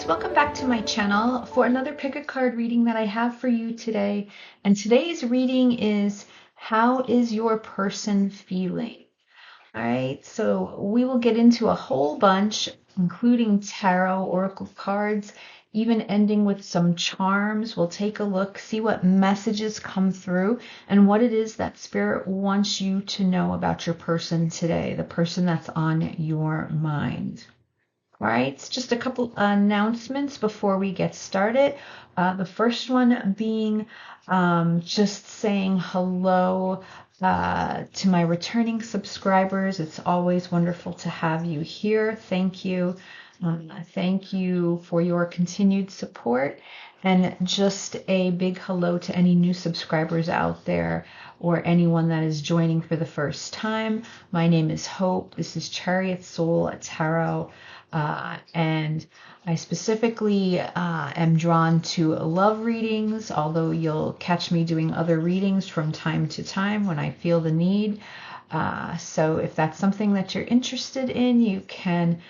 welcome back to my channel for another pick a card reading that I have for you today. And today's reading is How is your person feeling? All right, so we will get into a whole bunch, including tarot, oracle cards, even ending with some charms. We'll take a look, see what messages come through and what it is that Spirit wants you to know about your person today, the person that's on your mind. All right, just a couple announcements before we get started. The first one being just saying hello to my returning subscribers. It's always wonderful to have you here. Thank you. Thank you for your continued support. And just a big hello to any new subscribers out there or anyone that is joining for the first time. My name is Hope. This is Chariots Soul Tarot. And I specifically am drawn to love readings, although you'll catch me doing other readings from time to time when I feel the need. So if that's something that you're interested in, you can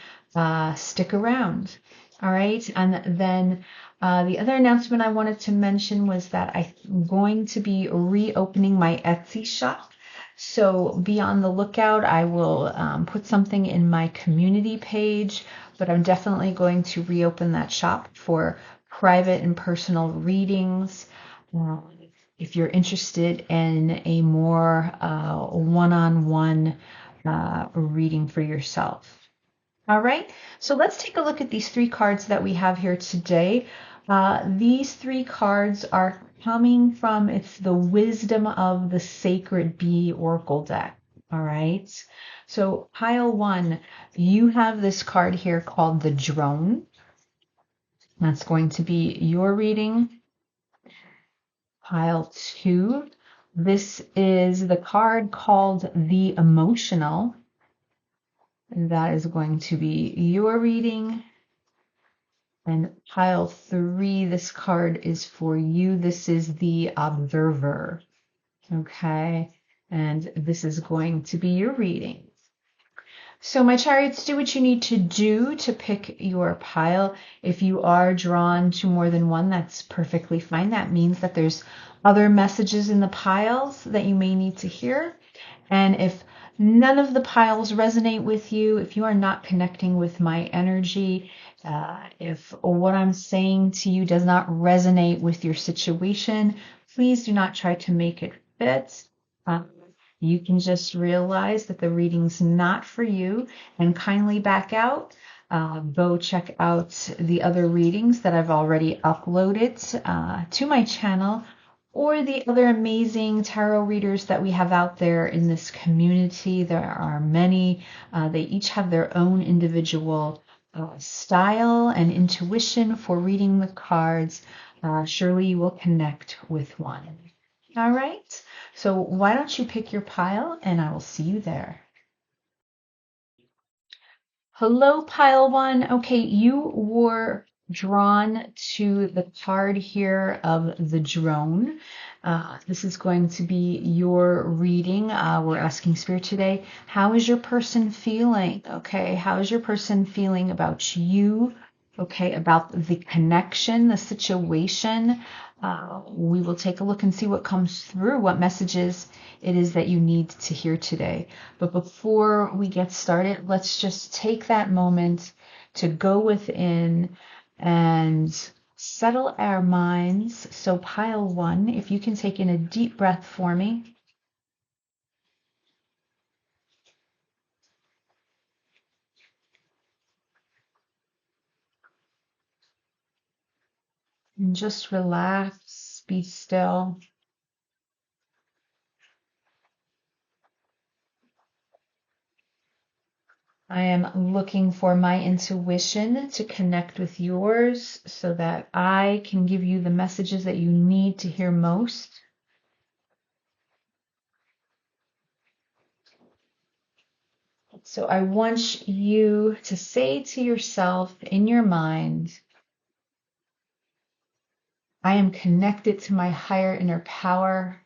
stick around. All right. And then the other announcement I wanted to mention was that I'm going to be reopening my Etsy shop. So be on the lookout. I will put something in my community page, but I'm definitely going to reopen that shop for private and personal readings. If you're interested in a more one-on-one reading for yourself. All right, so let's take a look at these three cards that we have here today. These three cards are coming from, it's the Wisdom of the Sacred Bee Oracle deck. All right, so pile one, you have this card here called the Drone. That's going to be your reading. Pile two, this is the card called the Emotional. That is going to be your reading. And pile three, this card is for you. This is the Observer. Okay. And this is going to be your reading. So my chariots, do what you need to do to pick your pile. If you are drawn to more than one, that's perfectly fine. That means that there's other messages in the piles that you may need to hear. And if none of the piles resonate with you, if you are not connecting with my energy, if what I'm saying to you does not resonate with your situation, please do not try to make it fit. You can just realize that the reading's not for you and kindly back out. Go check out the other readings that I've already uploaded to my channel, or the other amazing tarot readers that we have out there in this community. There are many. They each have their own individual style and intuition for reading the cards. Surely you will connect with one. All right, so why don't you pick your pile and I will see you there. Hello, pile one. Okay, you were drawn to the card here of the Drone. This is going to be your reading. We're asking Spirit today, how is your person feeling? Okay, how is your person feeling about you? Okay, about the connection, the situation. We will take a look and see what comes through, what messages it is that you need to hear today. But before we get started, let's just take that moment to go within and settle our minds. So pile one, if you can take in a deep breath for me. And just relax, be still. I am looking for my intuition to connect with yours so that I can give you the messages that you need to hear most. So I want you to say to yourself in your mind, I am connected to my higher inner power.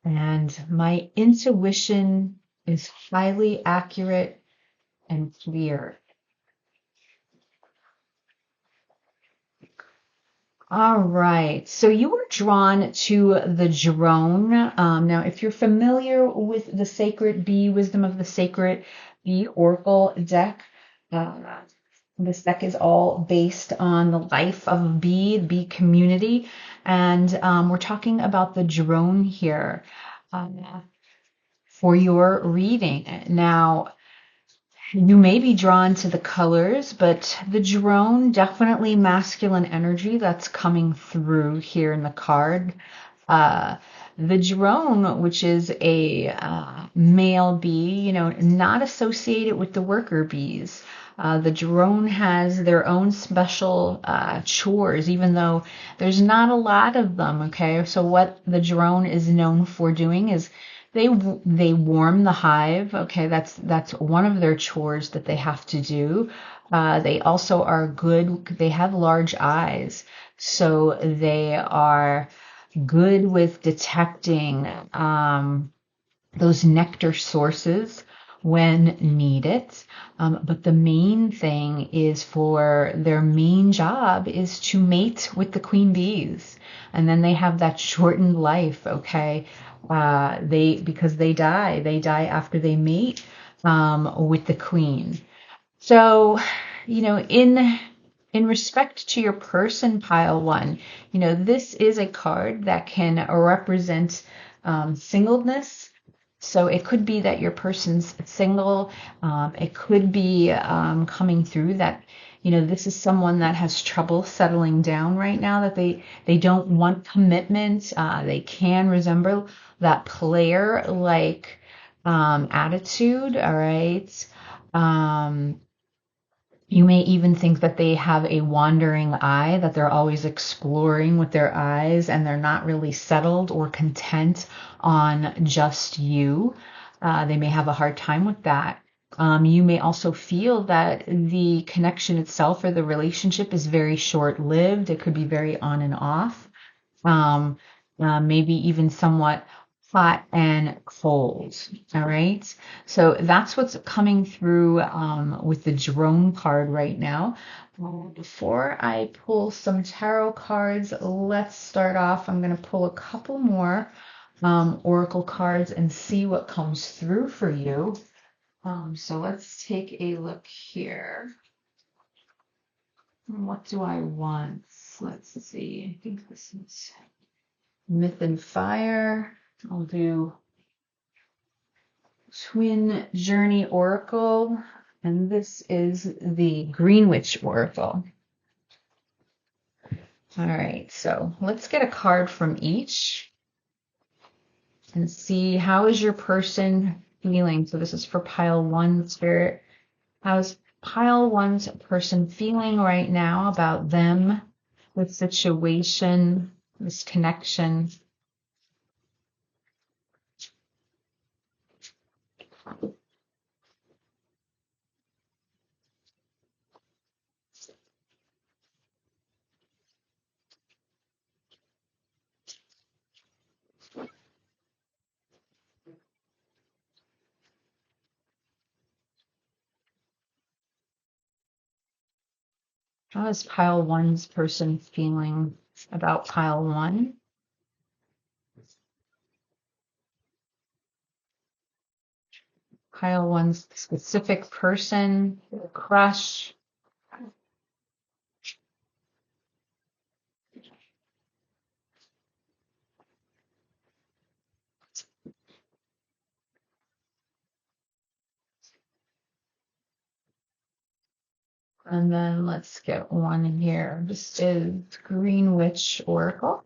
And my intuition is highly accurate and clear. All right. So you were drawn to the drone. Now, if you're familiar with the Sacred Bee, Wisdom of the Sacred Bee Oracle deck, uh, this deck is all based on the life of a bee, the bee community. And we're talking about the drone here for your reading. Now, you may be drawn to the colors, but the drone, definitely masculine energy that's coming through here in the card. Uh, the drone, which is a male bee, not associated with the worker bees. The drone has their own special chores, even though there's not a lot of them. Okay, so what the drone is known for doing is they warm the hive. Okay, that's one of their chores that they have to do. They also are good. They have large eyes, so they are good with detecting those nectar sources when needed. But the main thing is for their main job is to mate with the queen bees. And then they have that shortened life, okay? Because they die after they mate with the queen. So, in respect to your person, pile one, this is a card that can represent singleness. So it could be that your person's single. It could be coming through that, this is someone that has trouble settling down right now, that they don't want commitment. They can resemble that player like attitude. All right. You may even think that they have a wandering eye, that they're always exploring with their eyes and they're not really settled or content on just you. They may have a hard time with that. You may also feel that the connection itself or the relationship is very short lived. It could be very on and off, um, maybe even somewhat hot and cold. All right. So that's what's coming through with the drone card right now. Before I pull some tarot cards, let's start off. I'm going to pull a couple more oracle cards and see what comes through for you. So let's take a look here. What do I want? Let's see. I think this is Myth and Fire. I'll do Twin Journey Oracle, and this is the Greenwich Oracle. All right, so let's get a card from each and see how is your person feeling. So this is for pile one, Spirit. How's pile one's person feeling right now about them, the situation, this connection? How is pile one's person feeling about pile one? Pile one's specific person, crush. And then let's get one here. This is Greenwich Oracle.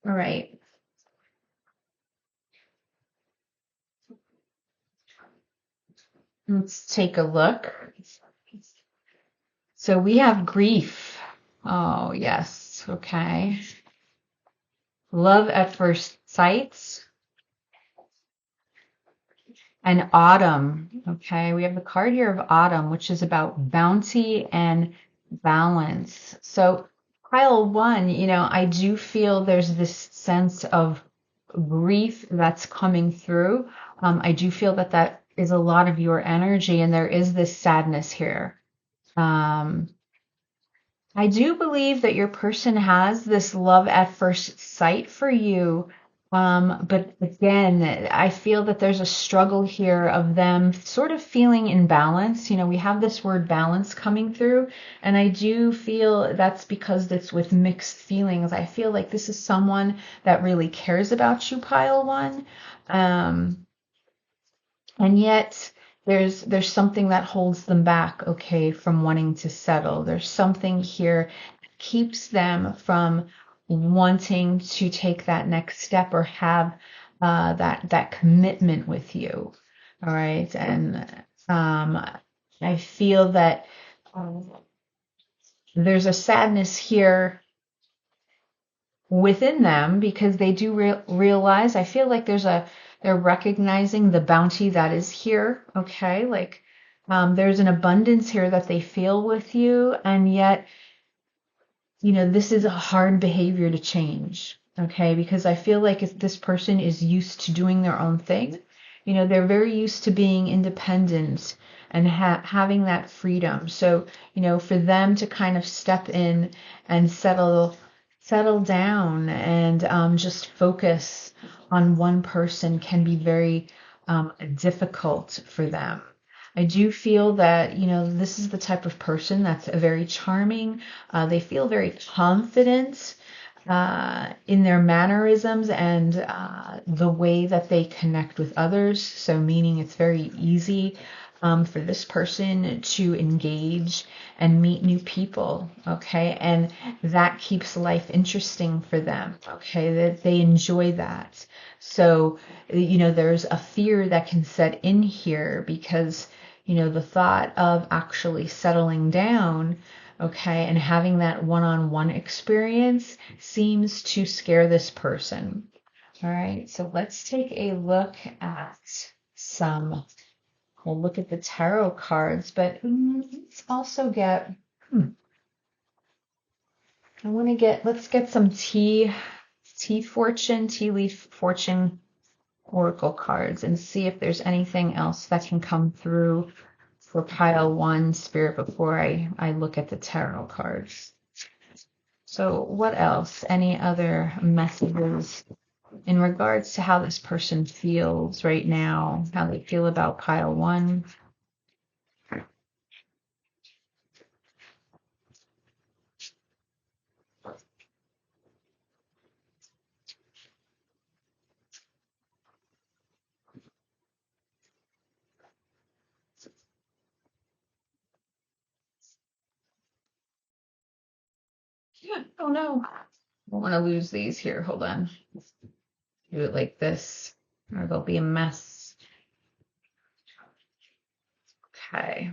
All right. Let's take a look. So we have grief. Oh, yes. Okay. Love at first sight and autumn. Okay. We have the card here of autumn, which is about bounty and balance. So, pile one, I do feel there's this sense of grief that's coming through. I do feel that that is a lot of your energy, and there is this sadness here. Um, I do believe that your person has this love at first sight for you. But again, I feel that there's a struggle here of them sort of feeling imbalance. We have this word balance coming through, and I do feel that's because it's with mixed feelings. I feel like this is someone that really cares about you, pile one. Um, and yet there's something that holds them back, okay, from wanting to settle. There's something here that keeps them from wanting to take that next step or have that commitment with you. All right. And um, I feel that um, there's a sadness here within them because they do realize. I feel like they're recognizing the bounty that is here. Okay, like there's an abundance here that they feel with you, and yet this is a hard behavior to change. Okay, because I feel like if this person is used to doing their own thing, they're very used to being independent and having that freedom. So for them to kind of step in and settle down and just focus on one person can be very difficult for them. I do feel that, this is the type of person that's very charming. They feel very confident in their mannerisms and the way that they connect with others. So, meaning it's very easy for this person to engage and meet new people, okay? And that keeps life interesting for them, okay? That they enjoy that. So, there's a fear that can set in here because, the thought of actually settling down, okay, and having that one-on-one experience seems to scare this person. All right, so let's take a look at some. We'll look at the tarot cards, but let's also get. Let's get some tea leaf fortune oracle cards and see if there's anything else that can come through for pile one spirit before I look at the tarot cards. So what else? Any other messages in regards to how this person feels right now, how they feel about pile one? Oh no. I don't want to lose these here. Hold on. Do it like this, or they'll be a mess. Okay.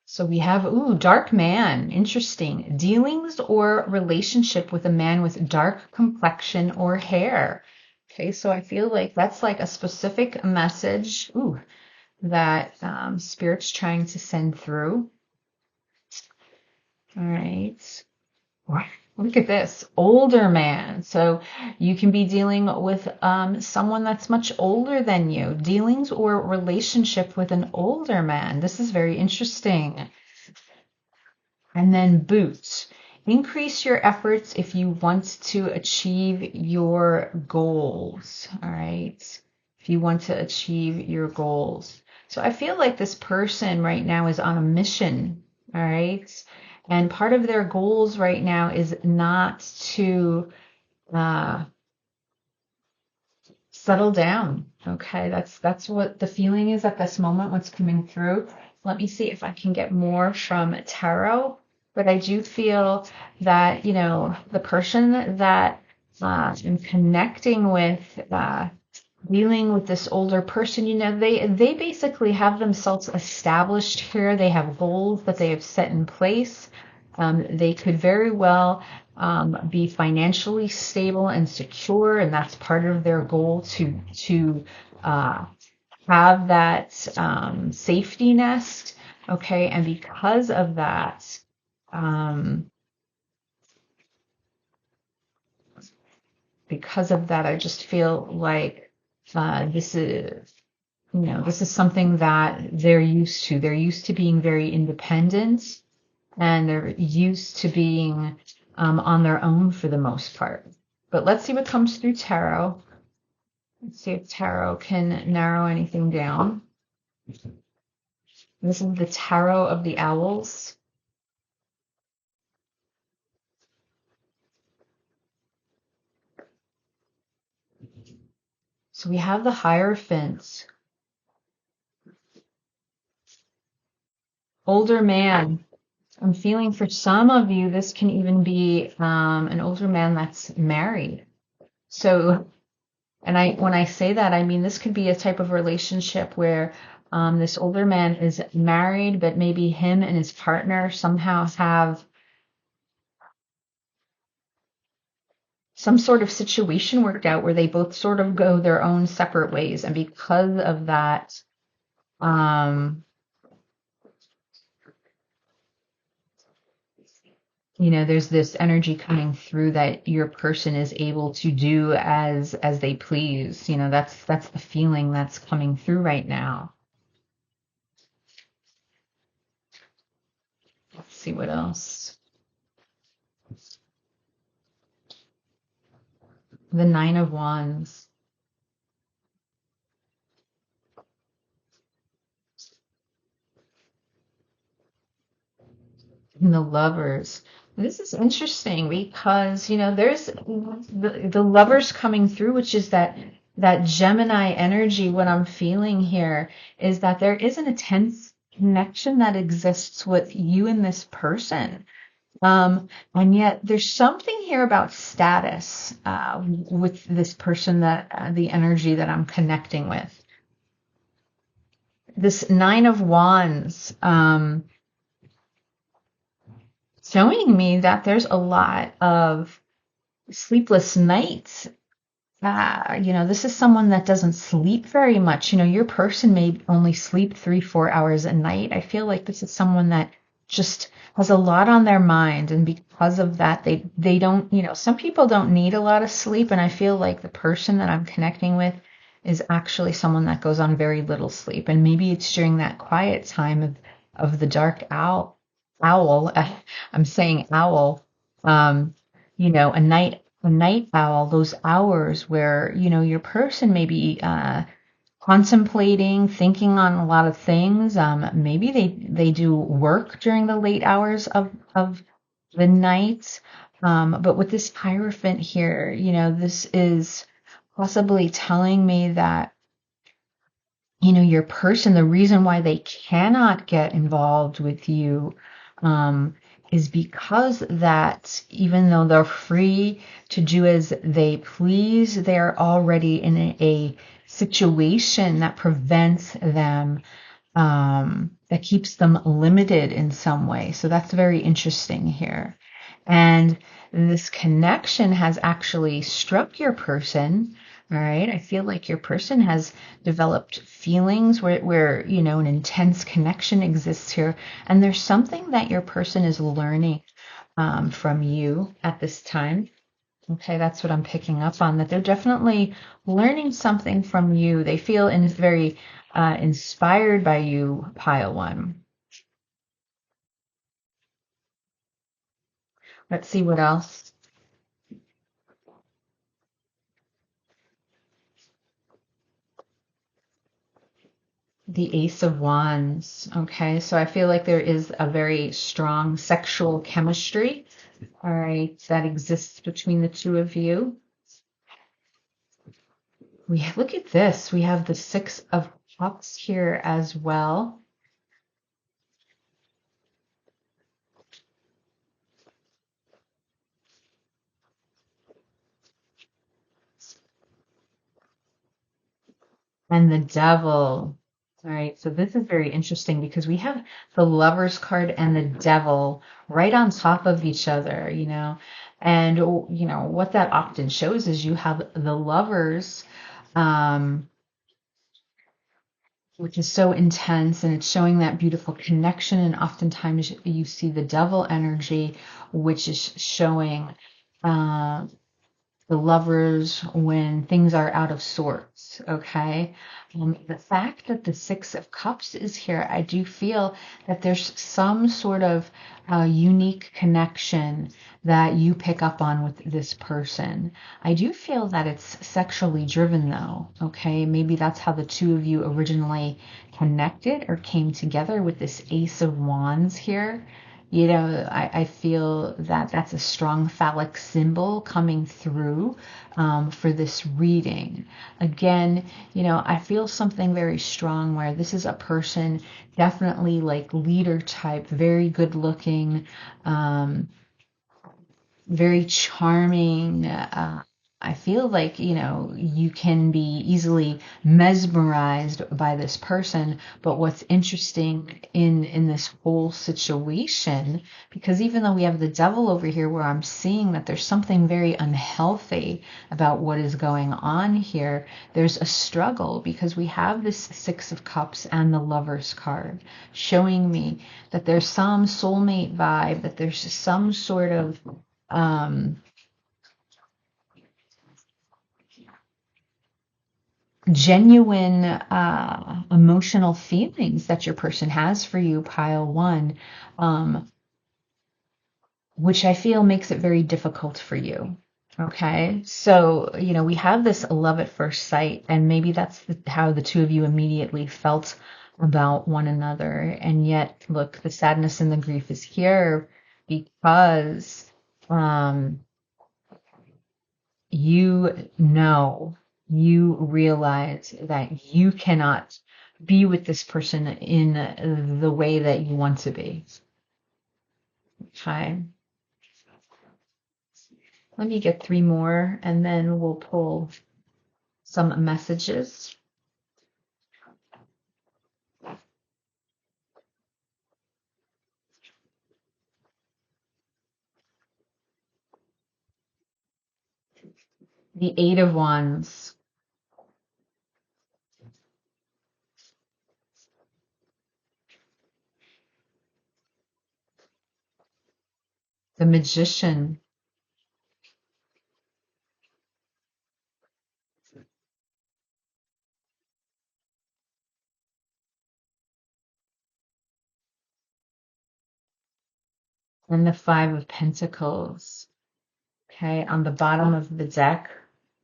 So we have, dark man. Interesting. Dealings or relationship with a man with dark complexion or hair. Okay, so I feel like that's like a specific message, that Spirit's trying to send through. All right. Look at this, older man. So you can be dealing with someone that's much older than you. Dealings or relationship with an older man. This is very interesting. And then boots. Increase your efforts if you want to achieve your goals. All right. If you want to achieve your goals. So I feel like this person right now is on a mission. All right. And part of their goals right now is not to settle down. Okay. That's what the feeling is at this moment, what's coming through. Let me see if I can get more from tarot. But I do feel that, the person that I'm connecting with dealing with this older person, they basically have themselves established here. They have goals that they have set in place. They could very well be financially stable and secure, and that's part of their goal to uh, have that safety nest. Okay, and um, because of that, I just feel like this is this is something that they're used to. They're used to being very independent, and they're used to being on their own for the most part. But let's see what comes through tarot. Let's see if tarot can narrow anything down. This is the tarot of the owls. So we have the Hierophant. Older man. I'm feeling for some of you, this can even be an older man that's married. So, and when I say that, I mean this could be a type of relationship where this older man is married, but maybe him and his partner somehow have some sort of situation worked out where they both sort of go their own separate ways. And because of that, um, there's this energy coming through that your person is able to do as they please. That's the feeling that's coming through right now. Let's see what else. The Nine of Wands. And the Lovers. This is interesting because, there's the Lovers coming through, which is that Gemini energy. What I'm feeling here is that there is an intense connection that exists with you and this person. And yet there's something here about status with this person, that the energy that I'm connecting with. This Nine of Wands, showing me that there's a lot of sleepless nights. This is someone that doesn't sleep very much. Your person may only sleep 3-4 hours a night. I feel like this is someone that just has a lot on their mind, and because of that, they don't, some people don't need a lot of sleep, and I feel like the person that I'm connecting with is actually someone that goes on very little sleep, and maybe it's during that quiet time of the dark owl. I'm saying owl. A night owl, those hours where, your person may be contemplating, thinking on a lot of things. Maybe they do work during the late hours of the night. But with this Hierophant here, this is possibly telling me that, your person, the reason why they cannot get involved with you um, is because that even though they're free to do as they please, they're already in a situation that prevents them, that keeps them limited in some way. So that's very interesting here. And this connection has actually struck your person. All right. I feel like your person has developed feelings where an intense connection exists here. And there's something that your person is learning from you at this time. Okay, that's what I'm picking up on, that they're definitely learning something from you. They feel very inspired by you, pile one. Let's see what else. The Ace of Wands. Okay, so I feel like there is a very strong sexual chemistry, all right, that exists between the two of you. Look at this. We have the Six of Cups here as well. and the devil. All right, so this is very interesting because we have the Lovers card and the devil right on top of each other, and what that often shows is you have the Lovers, um, which is so intense, and it's showing that beautiful connection, and oftentimes you see the devil energy, which is showing uh, the Lovers when things are out of sorts. Okay. The fact that the Six of Cups is here, I do feel that there's some sort of unique connection that you pick up on with this person. I do feel that it's sexually driven, though. Okay. Maybe that's how the two of you originally connected or came together with this Ace of Wands here. I feel that that's a strong phallic symbol coming through for this reading. Again, I feel something very strong where this is a person definitely like leader type, very good looking, very charming. I feel like, you can be easily mesmerized by this person. But what's interesting in this whole situation, because even though we have the devil over here where I'm seeing that there's something very unhealthy about what is going on here, there's a struggle because we have this Six of Cups and the Lovers card showing me that there's some soulmate vibe, that there's some sort of genuine emotional feelings that your person has for you, pile one, which I feel makes it very difficult for you. Okay, so we have this love at first sight, and maybe that's how the two of you immediately felt about one another. And yet, look, the sadness and the grief is here because um, you realize that you cannot be with this person in the way that you want to be. Okay. Let me get three more and then we'll pull some messages. The Eight of Wands, the Magician, and the Five of Pentacles. Okay, on the bottom of the deck,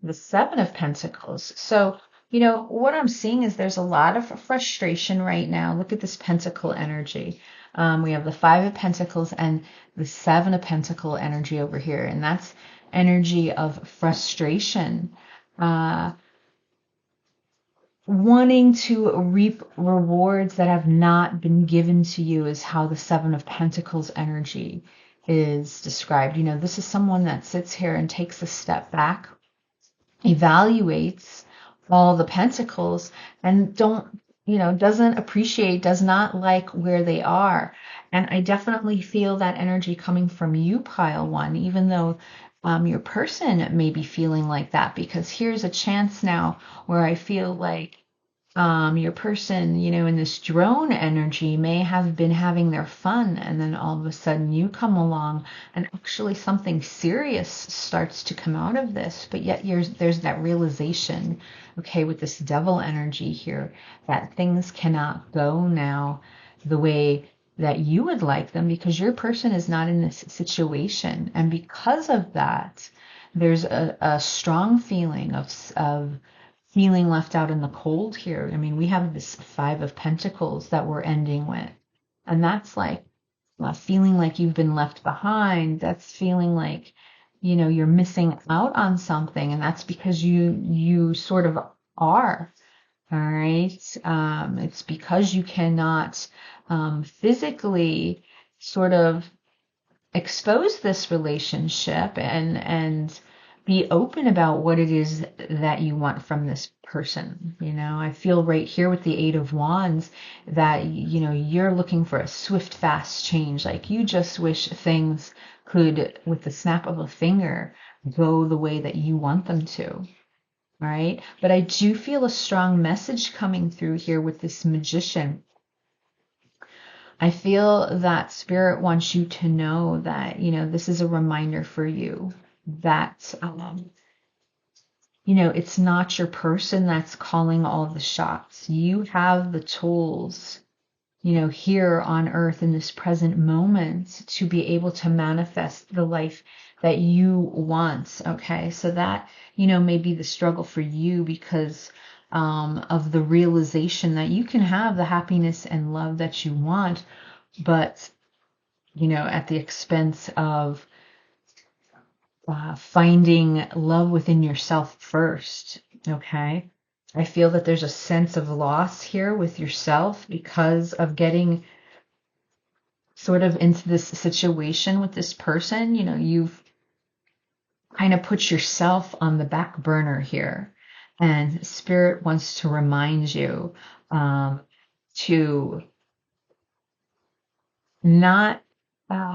the Seven of Pentacles. So, what I'm seeing is there's a lot of frustration right now. Look at this Pentacle energy. We have the Five of Pentacles and the Seven of Pentacle energy over here, and that's energy of frustration. Wanting to reap rewards that have not been given to you is how the Seven of Pentacles energy is described. This is someone that sits here and takes a step back, evaluates all the pentacles, and doesn't appreciate, does not like where they are. And I definitely feel that energy coming from you, pile one, even though your person may be feeling like that, because here's a chance now where I feel like your person, in this drone energy may have been having their fun, and then all of a sudden you come along and actually something serious starts to come out of this. But yet there's that realization, okay, with this devil energy here, that things cannot go now the way that you would like them because your person is not in this situation. And because of that, there's a strong feeling of feeling left out in the cold here. I mean, we have this Five of Pentacles that we're ending with. And that's like feeling like you've been left behind. That's feeling like, you're missing out on something. And that's because you sort of are. All right. It's because you cannot physically sort of expose this relationship and be open about what it is that you want from this person. I feel right here with the Eight of Wands that, you're looking for a swift, fast change. Like you just wish things could, with the snap of a finger, go the way that you want them to. Right? But I do feel a strong message coming through here with this Magician. I feel that Spirit wants you to know that, this is a reminder for you that, it's not your person that's calling all the shots. You have the tools, here on earth in this present moment to be able to manifest the life that you want. Okay. So that, may be the struggle for you because of the realization that you can have the happiness and love that you want, but, at the expense of finding love within yourself first. Okay. I feel that there's a sense of loss here with yourself because of getting sort of into this situation with this person. You've kind of put yourself on the back burner here. And Spirit wants to remind you to not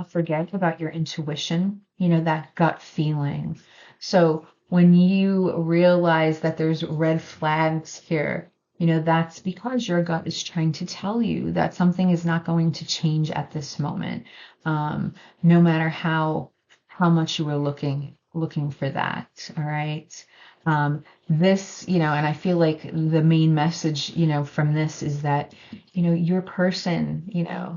forget about your intuition, that gut feeling. So when you realize that there's red flags here, that's because your gut is trying to tell you that something is not going to change at this moment, no matter how much you were looking for that. All right. This, and I feel like the main message, from this is that, your person,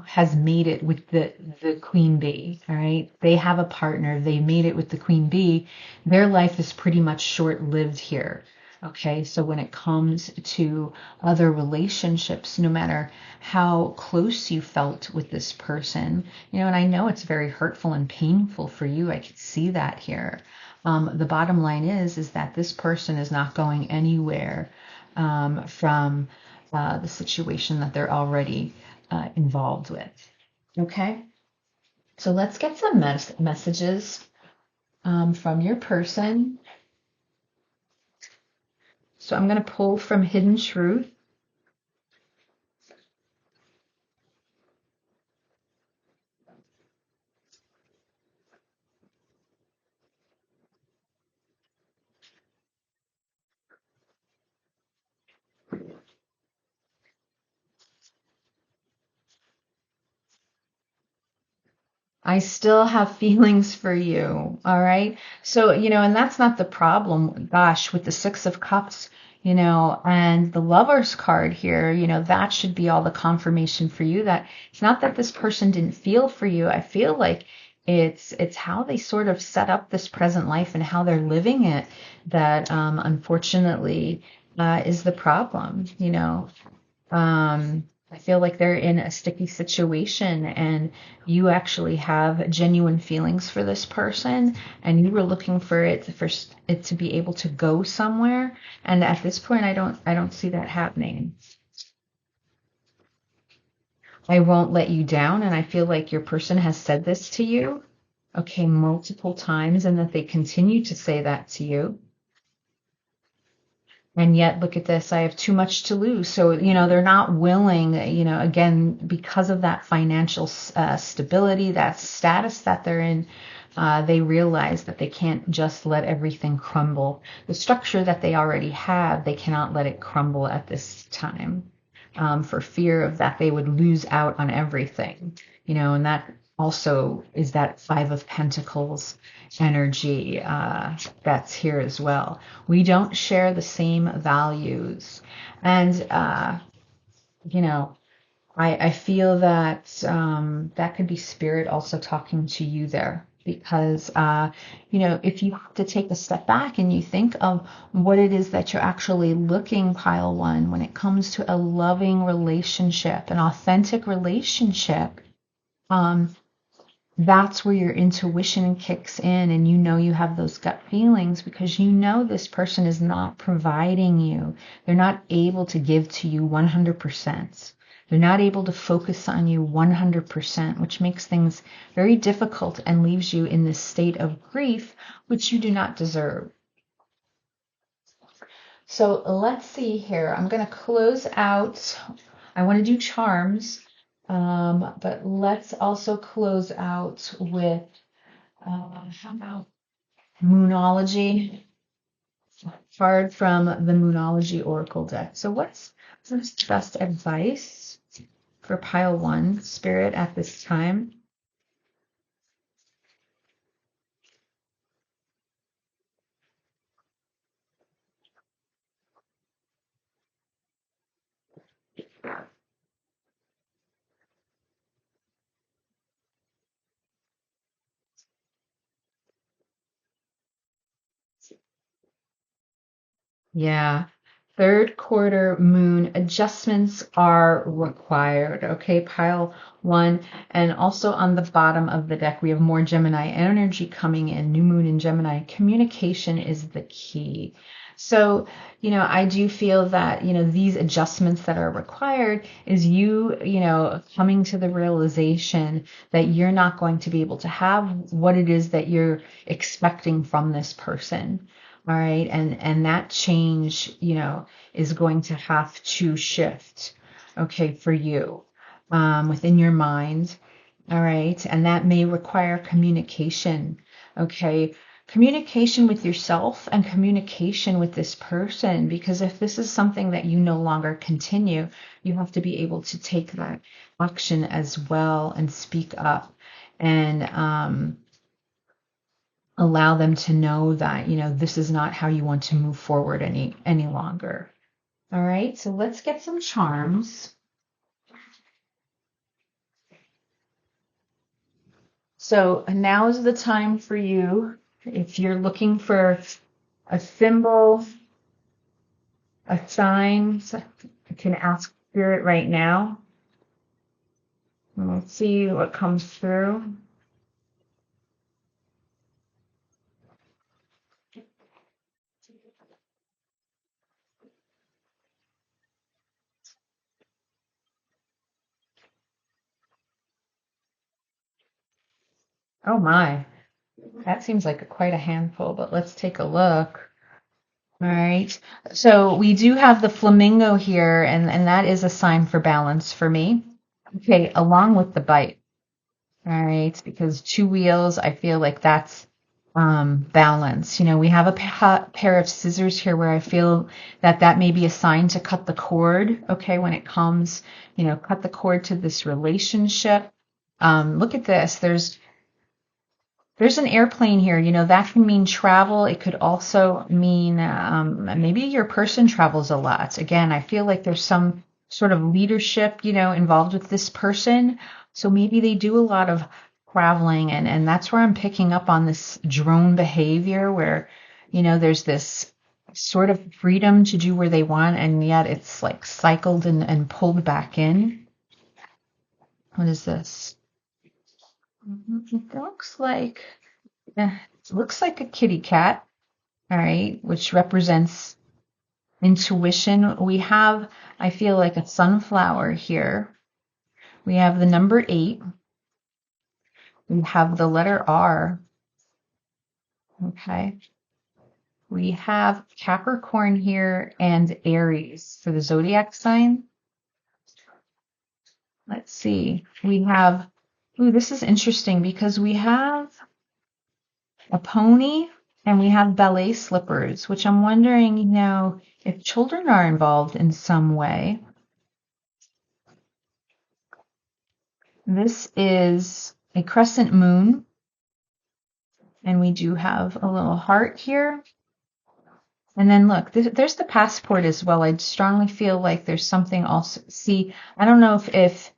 has made it with the queen bee. All right. They have a partner. They made it with the queen bee. Their life is pretty much short-lived here. Okay. So when it comes to other relationships, no matter how close you felt with this person, and I know it's very hurtful and painful for you. I could see that here. The bottom line is that this person is not going anywhere from the situation that they're already involved with. Okay, so let's get some messages from your person. So I'm going to pull from Hidden Truth. I still have feelings for you. All right. So, and that's not the problem. Gosh, with the Six of Cups, and the Lover's card here, that should be all the confirmation for you that it's not that this person didn't feel for you. I feel like it's how they sort of set up this present life and how they're living it that, unfortunately, is the problem, I feel like they're in a sticky situation and you actually have genuine feelings for this person and you were looking for it to be able to go somewhere. And at this point, I don't see that happening. I won't let you down. And I feel like your person has said this to you, okay, multiple times, and that they continue to say that to you. And yet, look at this, I have too much to lose. So, they're not willing, again, because of that financial stability, that status that they're in, they realize that they can't just let everything crumble. The structure that they already have, they cannot let it crumble at this time, for fear of that they would lose out on everything, and that also is that Five of Pentacles energy that's here as well. We don't share the same values. And, I feel that that could be Spirit also talking to you there. Because, if you have to take a step back and you think of what it is that you're actually looking, pile one, when it comes to a loving relationship, an authentic relationship, that's where your intuition kicks in and you have those gut feelings because this person is not providing you. They're not able to give to you 100%. They're not able to focus on you 100%, which makes things very difficult and leaves you in this state of grief, which you do not deserve. So let's see here. I'm going to close out. I want to do charms, but let's also close out with, how about Moonology? Card from the Moonology Oracle deck. So what's the best advice for pile 1, Spirit, at this time? Yeah. Third quarter moon adjustments are required. Okay, pile 1. And also on the bottom of the deck, we have more Gemini energy coming in. New moon in Gemini. Communication is the key. So, I do feel that, these adjustments that are required is you, coming to the realization that you're not going to be able to have what it is that you're expecting from this person. All right. And that change, is going to have to shift, okay, for you, within your mind. All right. And that may require communication. Okay. Communication with yourself and communication with this person, because if this is something that you no longer continue, you have to be able to take that action as well and speak up and, allow them to know that, this is not how you want to move forward any longer. All right, so let's get some charms. So now is the time for you, if you're looking for a symbol, a sign, you can ask Spirit right now. And let's see what comes through. Oh my, that seems like quite a handful, but let's take a look. All right. So we do have the flamingo here, and that is a sign for balance for me. Okay, along with the bite. All right, because 2 wheels, I feel like that's balance. We have a pair of scissors here where I feel that may be a sign to cut the cord. Okay, when it comes, cut the cord to this relationship. Look at this. There's an airplane here, that can mean travel. It could also mean maybe your person travels a lot. Again, I feel like there's some sort of leadership, involved with this person. So maybe they do a lot of traveling, and that's where I'm picking up on this drone behavior where, there's this sort of freedom to do where they want, and yet it's like cycled and pulled back in. What is this? It looks like a kitty cat, all right, which represents intuition. We have, I feel like, a sunflower here. We have the number 8. We have the letter R. Okay. We have Capricorn here and Aries for the zodiac sign. Let's see. We have, this is interesting because we have a pony and we have ballet slippers, which I'm wondering, if children are involved in some way. This is a crescent moon, and we do have a little heart here. And then look, there's the passport as well. I strongly feel like there's something also. See, I don't know if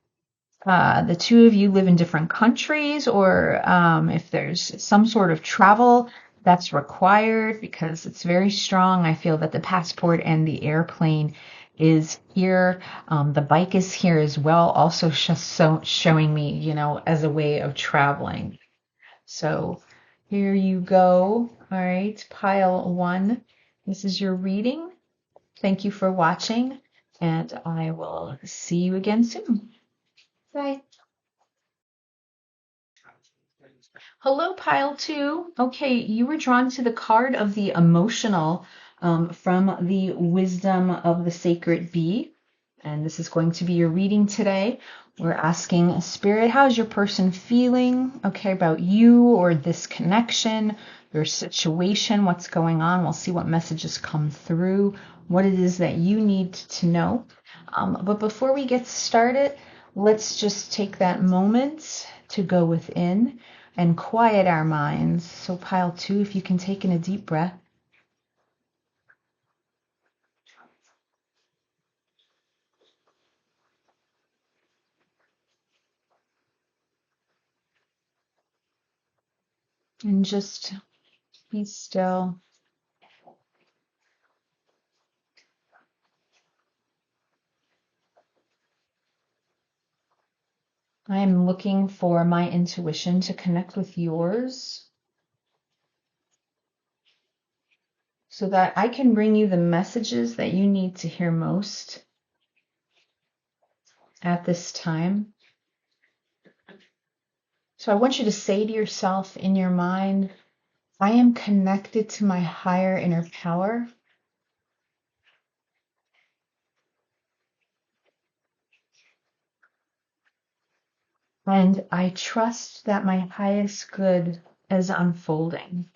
the two of you live in different countries, or if there's some sort of travel that's required, because it's very strong. I feel that the passport and the airplane is here. The bike is here as well, also showing me, as a way of traveling. So here you go. All right, pile 1. This is your reading. Thank you for watching. and I will see you again soon. Bye. Hello, pile two. Okay, you were drawn to the card of the emotional from the wisdom of the sacred bee. And this is going to be your reading today. We're asking Spirit, how's your person feeling? Okay, about you or this connection, your situation, what's going on. We'll see what messages come through, what it is that you need to know. But before we get started, let's just take that moment to go within and quiet our minds. So, pile two, if you can take in a deep breath. And just be still. I am looking for my intuition to connect with yours so that I can bring you the messages that you need to hear most at this time. So I want you to say to yourself in your mind, I am connected to my higher inner power, and I trust that my highest good is unfolding.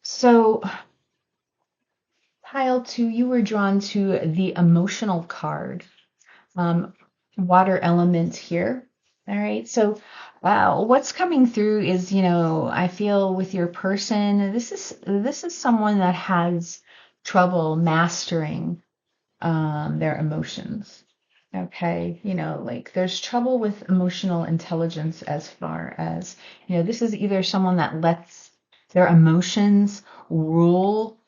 So, pile two, you were drawn to the emotional card, um, water element here. All right. So, what's coming through is, I feel with your person, this is someone that has trouble mastering their emotions. Okay, like there's trouble with emotional intelligence as far as, this is either someone that lets their emotions rule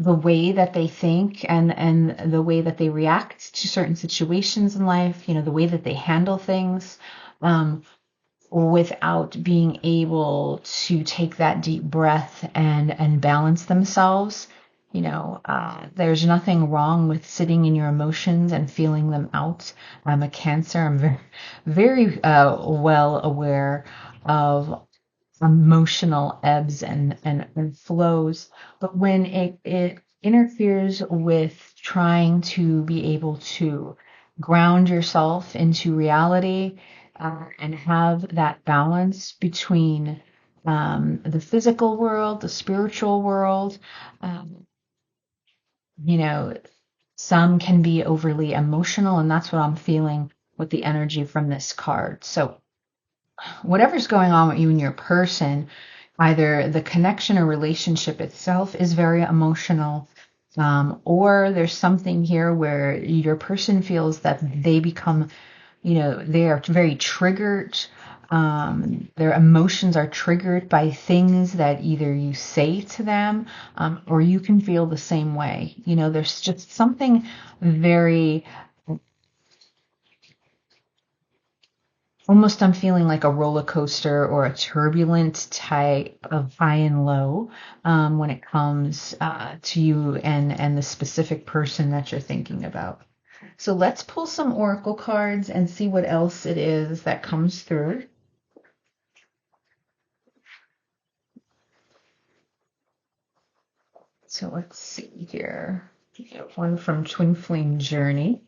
the way that they think and the way that they react to certain situations in life, the way that they handle things. Without being able to take that deep breath and balance themselves. There's nothing wrong with sitting in your emotions and feeling them out. I'm a Cancer. I'm very, very well aware of emotional ebbs and flows. But when it interferes with trying to be able to ground yourself into reality and have that balance between the physical world, the spiritual world, um, you know, some can be overly emotional, and that's what I'm feeling with the energy from this card. So whatever's going on with you and your person, either the connection or relationship itself is very emotional, or there's something here where your person feels that they become, they are very triggered. Their emotions are triggered by things that either you say to them, or you can feel the same way. There's just something very almost I'm feeling like a roller coaster or a turbulent type of high and low when it comes to you and the specific person that you're thinking about. So let's pull some oracle cards and see what else it is that comes through. So let's see here. We got one from Twin Flame Journey.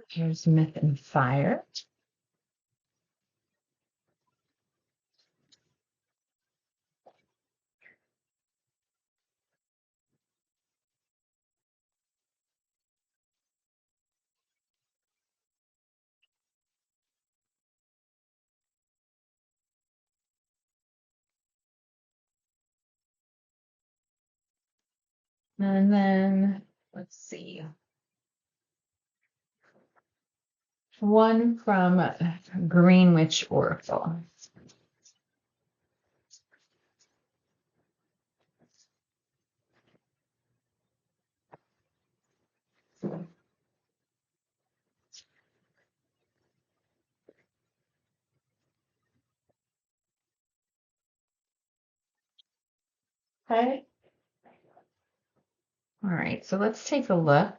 Here's Myth and Fire. And then let's see. One from Greenwich Oracle. Okay. All right, so let's take a look.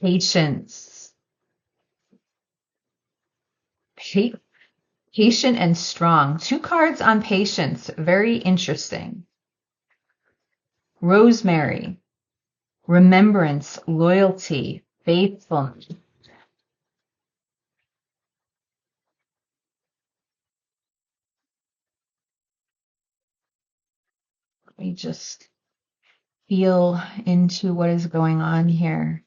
Patience. Pa- Patient and strong. Two cards on patience. Very interesting. Rosemary. Remembrance, loyalty, faithfulness. Let me just feel into what is going on here.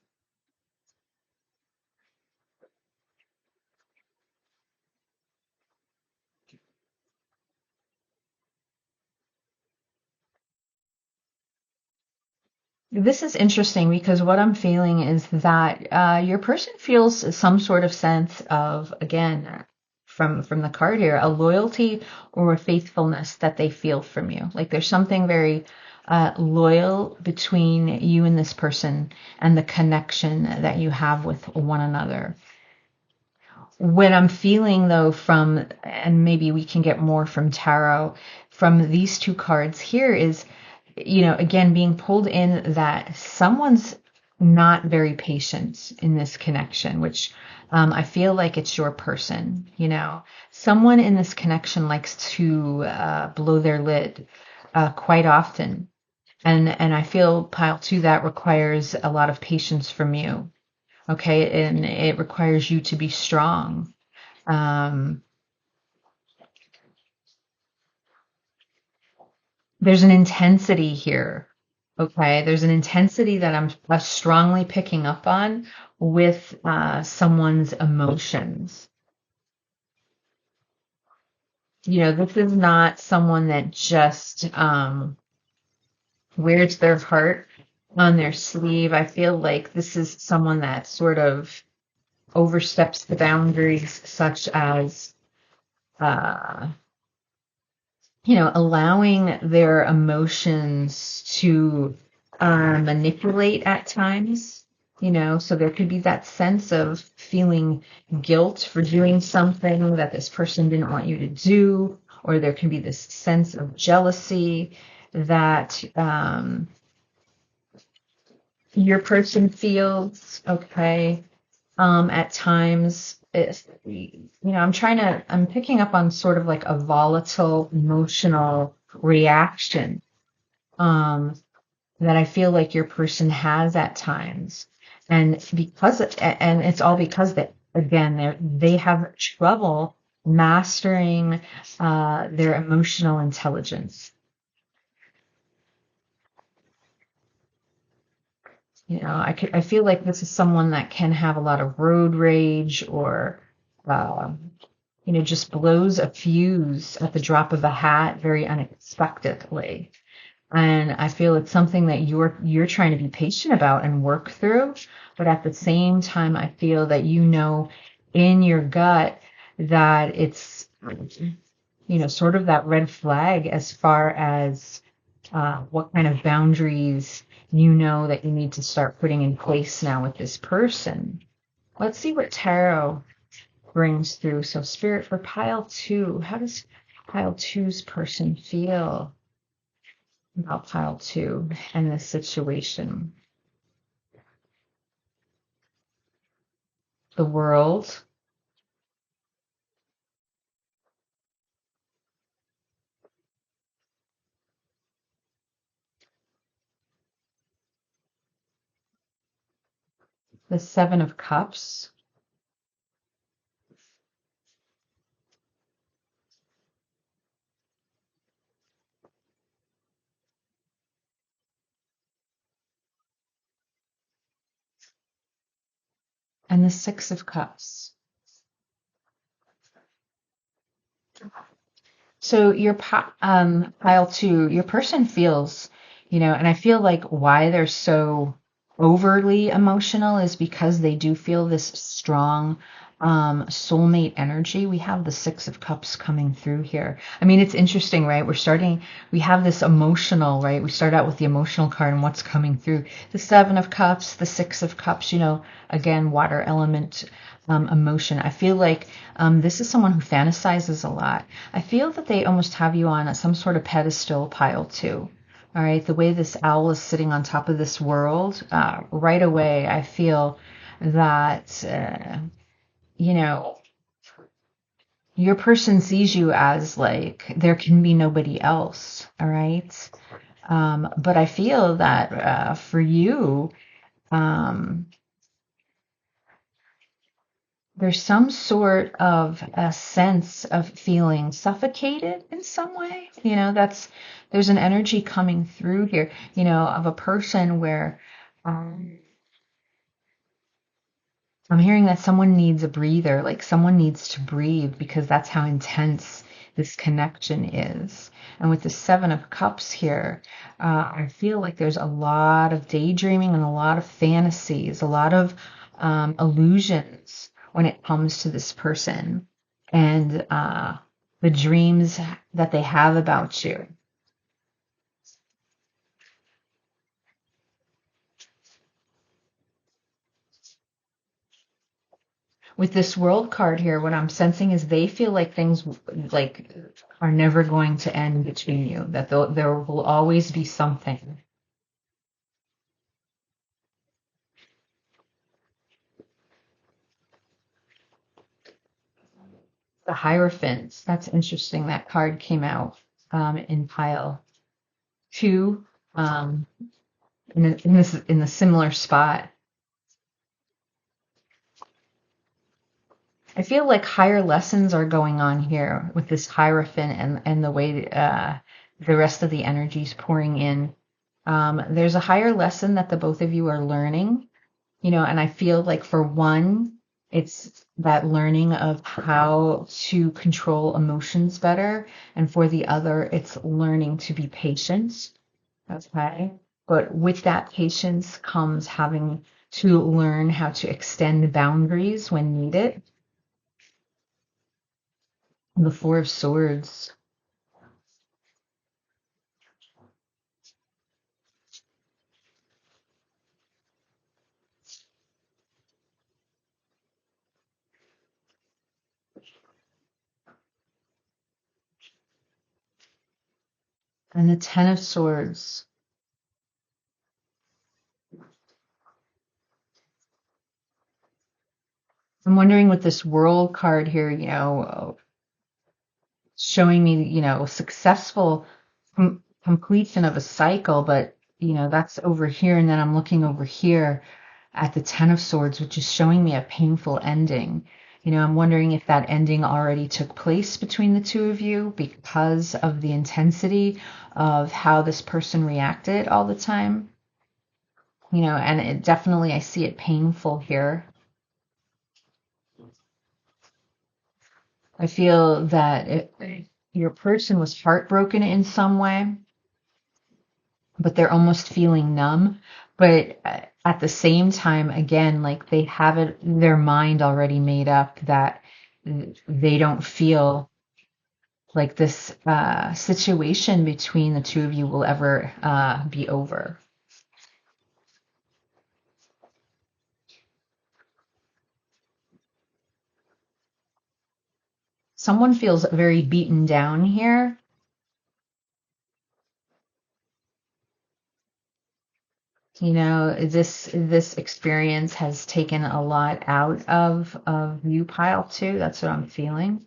This is interesting because what I'm feeling is that your person feels some sort of sense of, again, from the card here, a loyalty or a faithfulness that they feel from you. Like there's something very loyal between you and this person and the connection that you have with one another. What I'm feeling though from, and maybe we can get more from tarot, from these two cards here is, again, being pulled in that someone's not very patient in this connection, which I feel like it's your person. Someone in this connection likes to blow their lid quite often. And I feel pile two that requires a lot of patience from you. Okay. And it requires you to be strong. Um, there's an intensity here. Okay. There's an intensity that I'm strongly picking up on with someone's emotions. This is not someone that just wears their heart on their sleeve. I feel like this is someone that sort of oversteps the boundaries, such as uh, allowing their emotions to manipulate at times, so there could be that sense of feeling guilt for doing something that this person didn't want you to do, or there can be this sense of jealousy that your person feels, okay. At times, I'm picking up on sort of like a volatile emotional reaction that I feel like your person has at times. And it's all because that, again, they have trouble mastering their emotional intelligence. I feel like this is someone that can have a lot of road rage or, uh, just blows a fuse at the drop of a hat very unexpectedly. And I feel it's something that you're trying to be patient about and work through. But at the same time, I feel that in your gut that it's, sort of that red flag as far as what kind of boundaries that you need to start putting in place now with this person. Let's see what tarot brings through. So spirit for pile two. How does pile two's person feel about pile two and this situation? The world, the seven of cups, and the six of cups. So pile two, your person feels And I feel like why they're so overly emotional is because they do feel this strong soulmate energy. We have the Six of Cups coming through here. I mean, it's interesting, right? We have this emotional, right? We start out with the emotional card and what's coming through. The Seven of Cups, the Six of Cups, again, water element emotion. I feel like this is someone who fantasizes a lot. I feel that they almost have you on some sort of pedestal pile too. All right, the way this owl is sitting on top of this world, right away, I feel that, you know, your person sees you as like there can be nobody else. All right. But I feel that for you, um, there's some sort of a sense of feeling suffocated in some way. There's an energy coming through here, of a person where um, I'm hearing that someone needs a breather, like someone needs to breathe because that's how intense this connection is. And with the Seven of Cups here, I feel like there's a lot of daydreaming and a lot of fantasies, a lot of illusions when it comes to this person and the dreams that they have about you. With this world card here, what I'm sensing is they feel like things like are never going to end between you, that there will always be something. The Hierophant, that's interesting. That card came out in pile two, um, in the similar spot. I feel like higher lessons are going on here with this Hierophant and the way the rest of the energy's pouring in. There's a higher lesson that the both of you are learning, and I feel like for one, it's that learning of how to control emotions better, and for the other, it's learning to be patient. Okay. But with that patience comes having to learn how to extend boundaries when needed. The Four of Swords and the Ten of Swords. I'm wondering with this World card here, showing me, successful completion of a cycle, but, that's over here. And then I'm looking over here at the Ten of Swords, which is showing me a painful ending. I'm wondering if that ending already took place between the two of you because of the intensity of how this person reacted all the time. And it definitely, I see it painful here. I feel that your person was heartbroken in some way, but they're almost feeling numb. But at the same time, again, like they have their mind already made up that they don't feel like this situation between the two of you will ever be over. Someone feels very beaten down here. This experience has taken a lot out of you, pile two. That's what I'm feeling.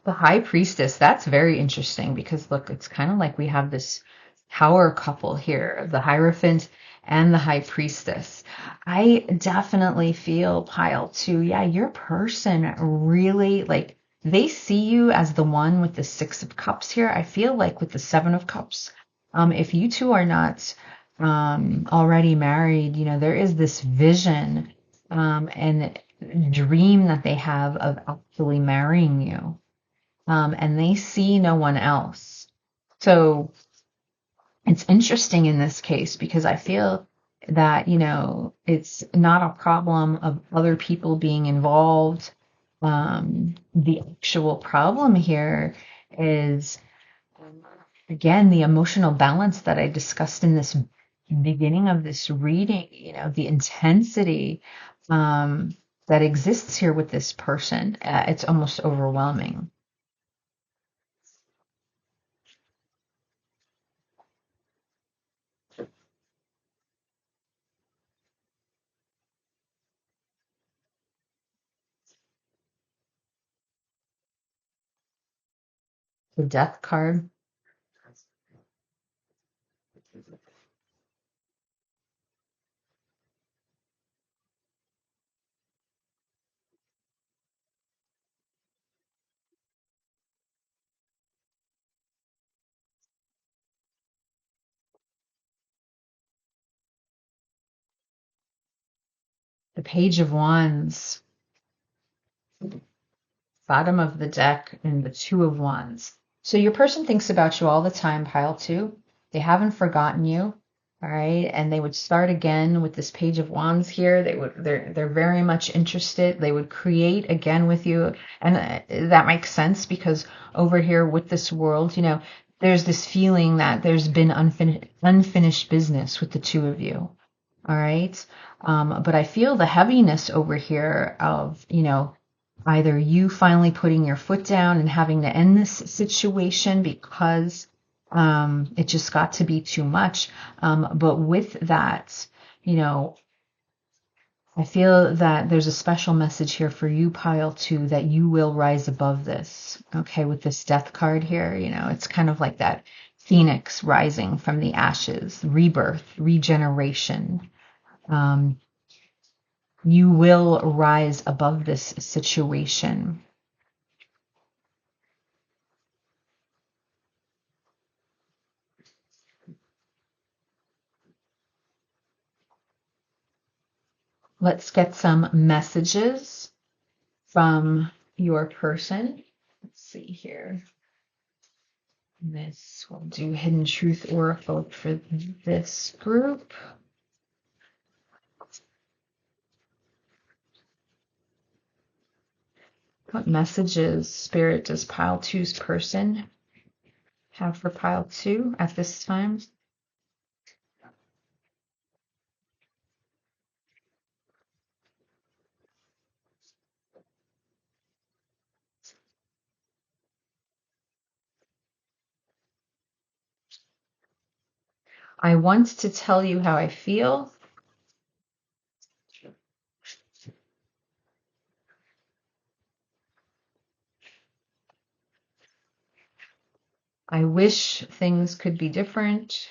The High Priestess, that's very interesting because look, it's kind of like we have this power couple here, the Hierophant and the High Priestess. I definitely feel, pile two, yeah, your person really like they see you as the one with the Six of Cups here. I feel like with the Seven of Cups, if you two are not already married, there is this vision, and dream that they have of actually marrying you. And they see no one else. So it's interesting in this case because I feel that, it's not a problem of other people being involved. The actual problem here is, again, the emotional balance that I discussed in this beginning of this reading, the intensity that exists here with this person. It's almost overwhelming. The death card, the Page of Wands, bottom of the deck, and the Two of Wands. So your person thinks about you all the time, pile two. They haven't forgotten you. All right. And they would start again with this Page of Wands here. They're very much interested. They would create again with you. And that makes sense because over here with this world, there's this feeling that there's been unfinished business with the two of you. All right. But I feel the heaviness over here of, either you finally putting your foot down and having to end this situation because it just got to be too much. But with that, I feel that there's a special message here for you, pile two, that you will rise above this. Okay, with this death card here, it's kind of like that phoenix rising from the ashes, rebirth, regeneration. You will rise above this situation. Let's get some messages from your person. Let's see here. This will do Hidden Truth Oracle for this group. What messages, Spirit, does pile two's person have for pile two at this time? I want to tell you how I feel. I wish things could be different.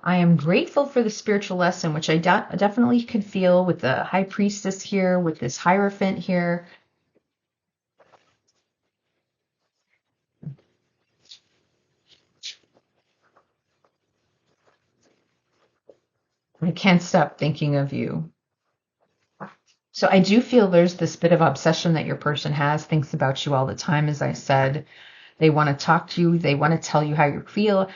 I am grateful for the spiritual lesson, which I definitely could feel with the High Priestess here, with this Hierophant here. I can't stop thinking of you. So I do feel there's this bit of obsession that your person has, thinks about you all the time, as I said. They want to talk to you. They want to tell you how you feel.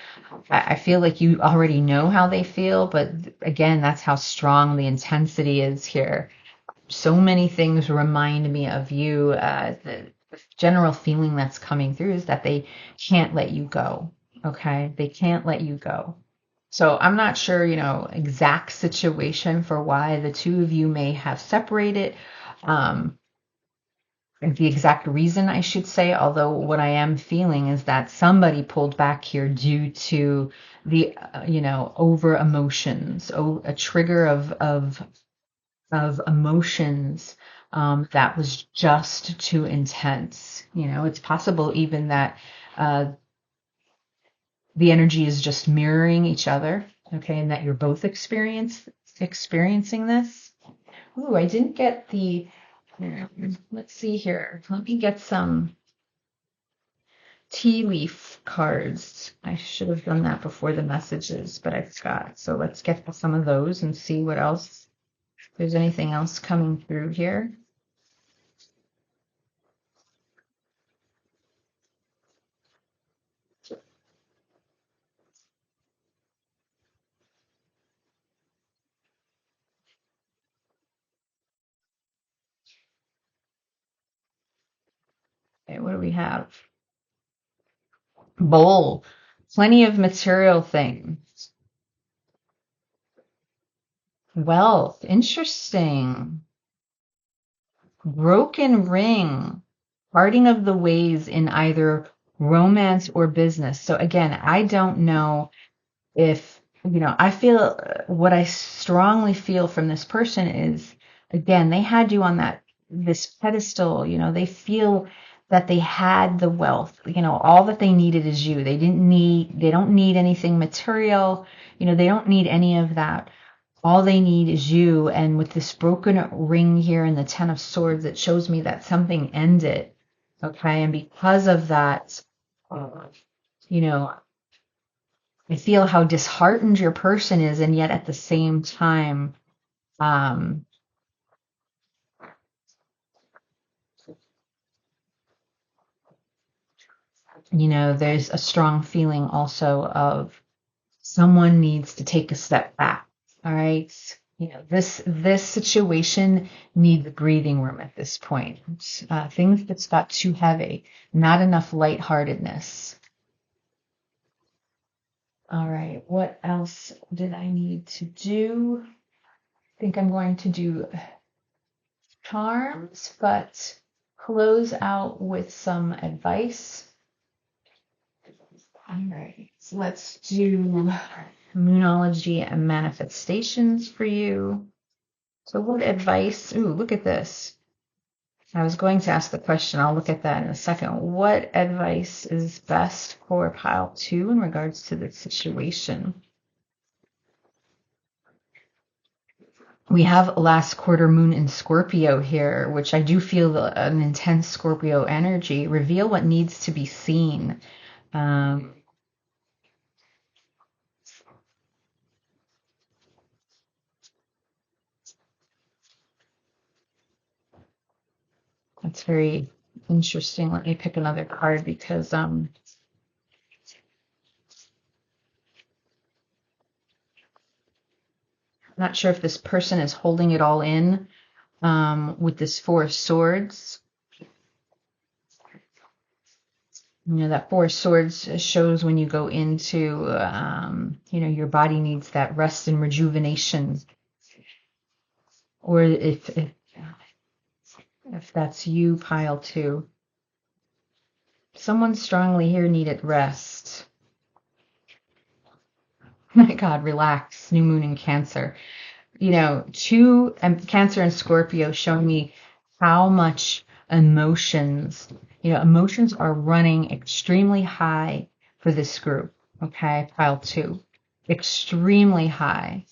I feel like you already know how they feel, but again, that's how strong the intensity is here. So many things remind me of you. The general feeling that's coming through is that they can't let you go. Okay? They can't let you go. So I'm not sure, exact situation for why the two of you may have separated. Um, the exact reason, I should say, although what I am feeling is that somebody pulled back here due to the, over emotions, a trigger of emotions that was just too intense. It's possible even that the energy is just mirroring each other, okay, and that you're both experiencing this. Ooh, I didn't get the. Let's see here. Let me get some tea leaf cards. I should have done that before the messages, but I forgot. So let's get some of those and see what else, if there's anything else coming through here. Okay, what do we have? Bowl. Plenty of material things. Wealth. Interesting. Broken ring. Parting of the ways in either romance or business. So again, I don't know if, I feel what I strongly feel from this person is, again, they had you on this pedestal, they feel that they had the wealth, all that they needed is you. They don't need anything material, they don't need any of that. All they need is you. And with this broken ring here and the 10 of Swords, it shows me that something ended. Okay. And because of that, you know, I feel how disheartened your person is, and yet at the same time, um, there's a strong feeling also of someone needs to take a step back. All right. This situation needs breathing room at this point. Things that's got too heavy, not enough lightheartedness. All right. What else did I need to do? I think I'm going to do charms, but close out with some advice. All right, so let's do Moonology and manifestations for you. So what advice? Ooh, look at this. I was going to ask the question. I'll look at that in a second. What advice is best for pile 2 in regards to this situation? We have last quarter moon in Scorpio here, which I do feel an intense Scorpio energy. Reveal what needs to be seen. That's very interesting. Let me pick another card because I'm not sure if this person is holding it all in with this 4 of Swords. That 4 of Swords shows when you go into, your body needs that rest and rejuvenation. Or if that's you, pile 2. Someone strongly here needed rest. My God, relax. New moon in Cancer. Cancer and Scorpio show me how much emotions are running extremely high for this group. Okay, pile 2, extremely high.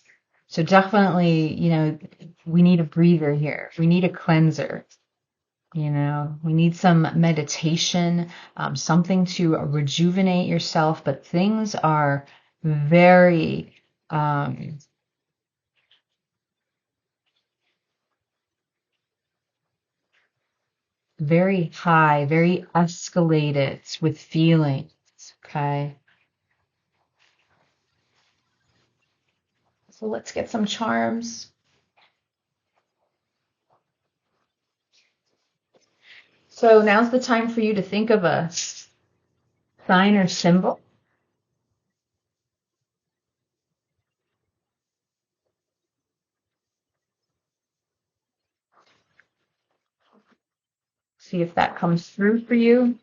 So definitely, we need a breather here. We need a cleanser. We need some meditation, something to rejuvenate yourself. But things are very, very high, very escalated with feelings. Okay. So let's get some charms. So now's the time for you to think of a sign or symbol. See if that comes through for you.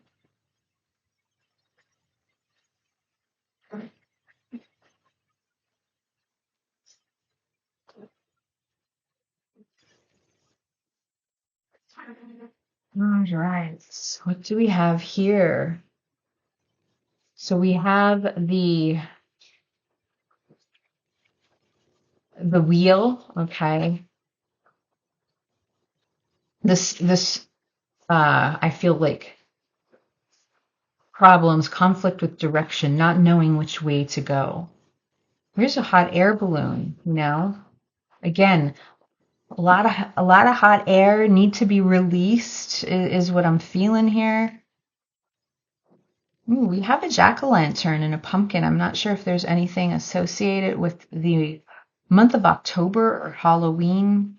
All right. What do we have here? So we have the wheel, okay. This I feel like problems, conflict with direction, not knowing which way to go. Here's a hot air balloon, Again, a lot of hot air need to be released is what I'm feeling here. Ooh, we have a jack-o'-lantern and a pumpkin. I'm not sure if there's anything associated with the month of October or Halloween.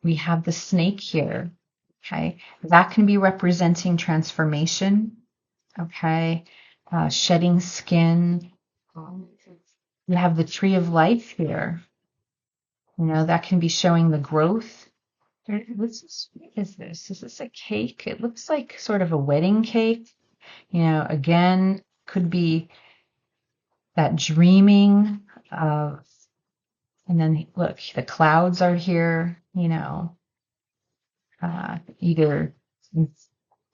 We have the snake here. Okay, that can be representing transformation. Okay, shedding skin. You have the tree of life here. That can be showing the growth. What is this? Is this a cake? It looks like sort of a wedding cake. Again, could be that dreaming of, and then look, the clouds are here, either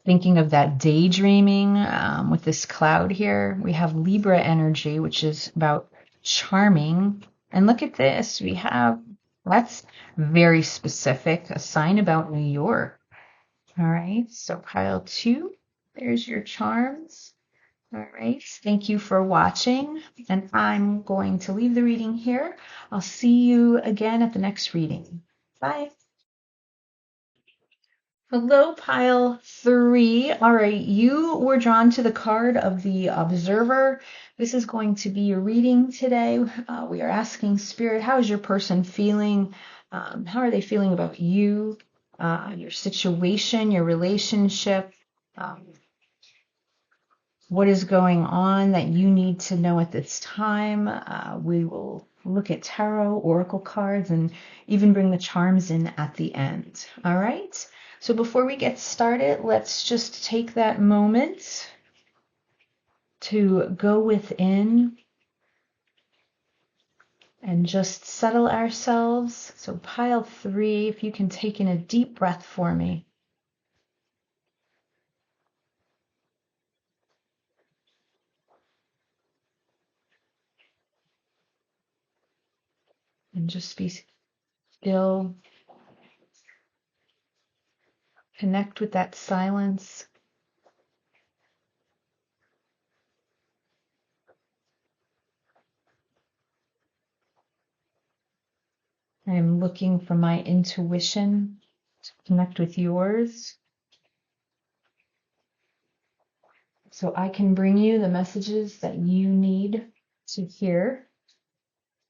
thinking of that daydreaming with this cloud here. We have Libra energy, which is about charming. And look at this. That's very specific, a sign about New York. All right, so pile 2, there's your charms. All right, thank you for watching, and I'm going to leave the reading here. I'll see you again at the next reading. Bye. Hello, pile 3. All right, you were drawn to the card of the Observer. This is going to be your reading today. We are asking Spirit, how is your person feeling? How are they feeling about you, your situation, your relationship? What is going on that you need to know at this time? We will look at tarot, oracle cards, and even bring the charms in at the end. All right? So before we get started, let's just take that moment to go within and just settle ourselves. So pile 3, if you can take in a deep breath for me. And just be still. Connect with that silence. I am looking for my intuition to connect with yours, so I can bring you the messages that you need to hear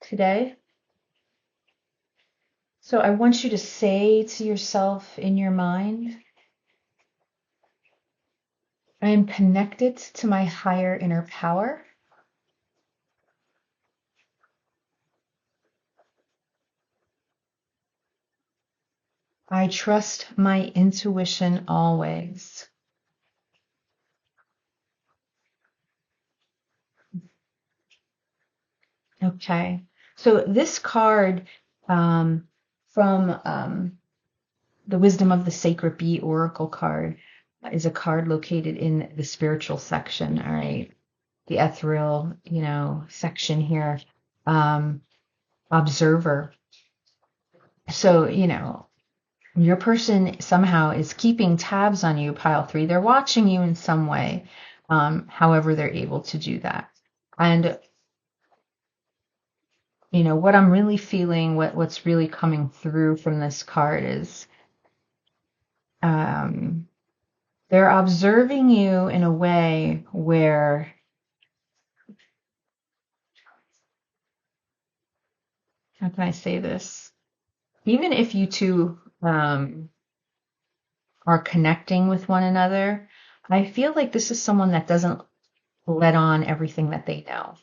today. So I want you to say to yourself in your mind, I am connected to my higher inner power. I trust my intuition always. Okay, so this card from the Wisdom of the Sacred Bee Oracle card is a card located in the spiritual section, all right? The ethereal, section here. Observer. So, your person somehow is keeping tabs on you, pile 3. They're watching you in some way, however they're able to do that. And, what I'm really feeling, what's really coming through from this card is they're observing you in a way where how can I say this? Even if you two are connecting with one another, I feel like this is someone that doesn't let on everything that they know.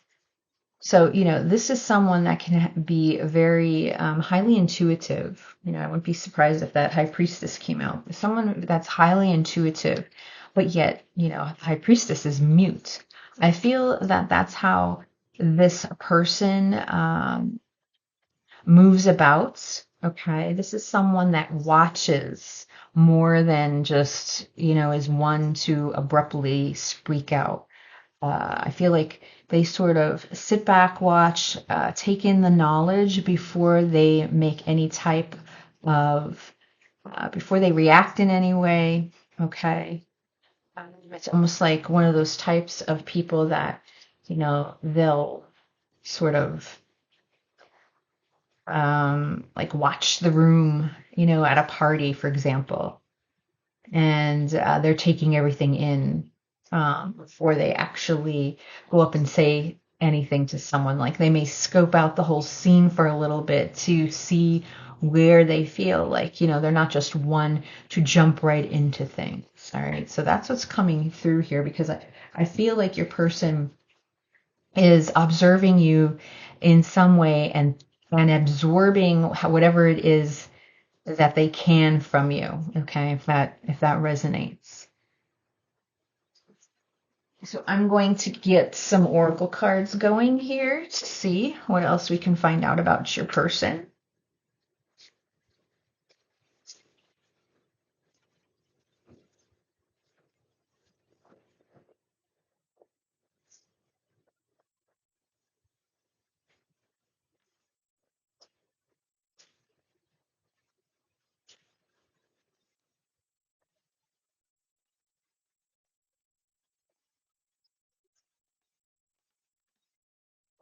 So, this is someone that can be very highly intuitive. I wouldn't be surprised if that High Priestess came out. Someone that's highly intuitive, but yet, High Priestess is mute. I feel that that's how this person moves about. Okay, this is someone that watches more than just, is one to abruptly speak out. I feel like they sort of sit back, watch, take in the knowledge before they make any type of, before they react in any way. Okay. It's almost like one of those types of people that, they'll sort of like watch the room, at a party, for example, and they're taking everything in before they actually go up and say anything to someone. Like they may scope out the whole scene for a little bit to see where they feel like, they're not just one to jump right into things. All right. So that's what's coming through here because I feel like your person is observing you in some way and absorbing whatever it is that they can from you. Okay, if that resonates. So I'm going to get some oracle cards going here to see what else we can find out about your person.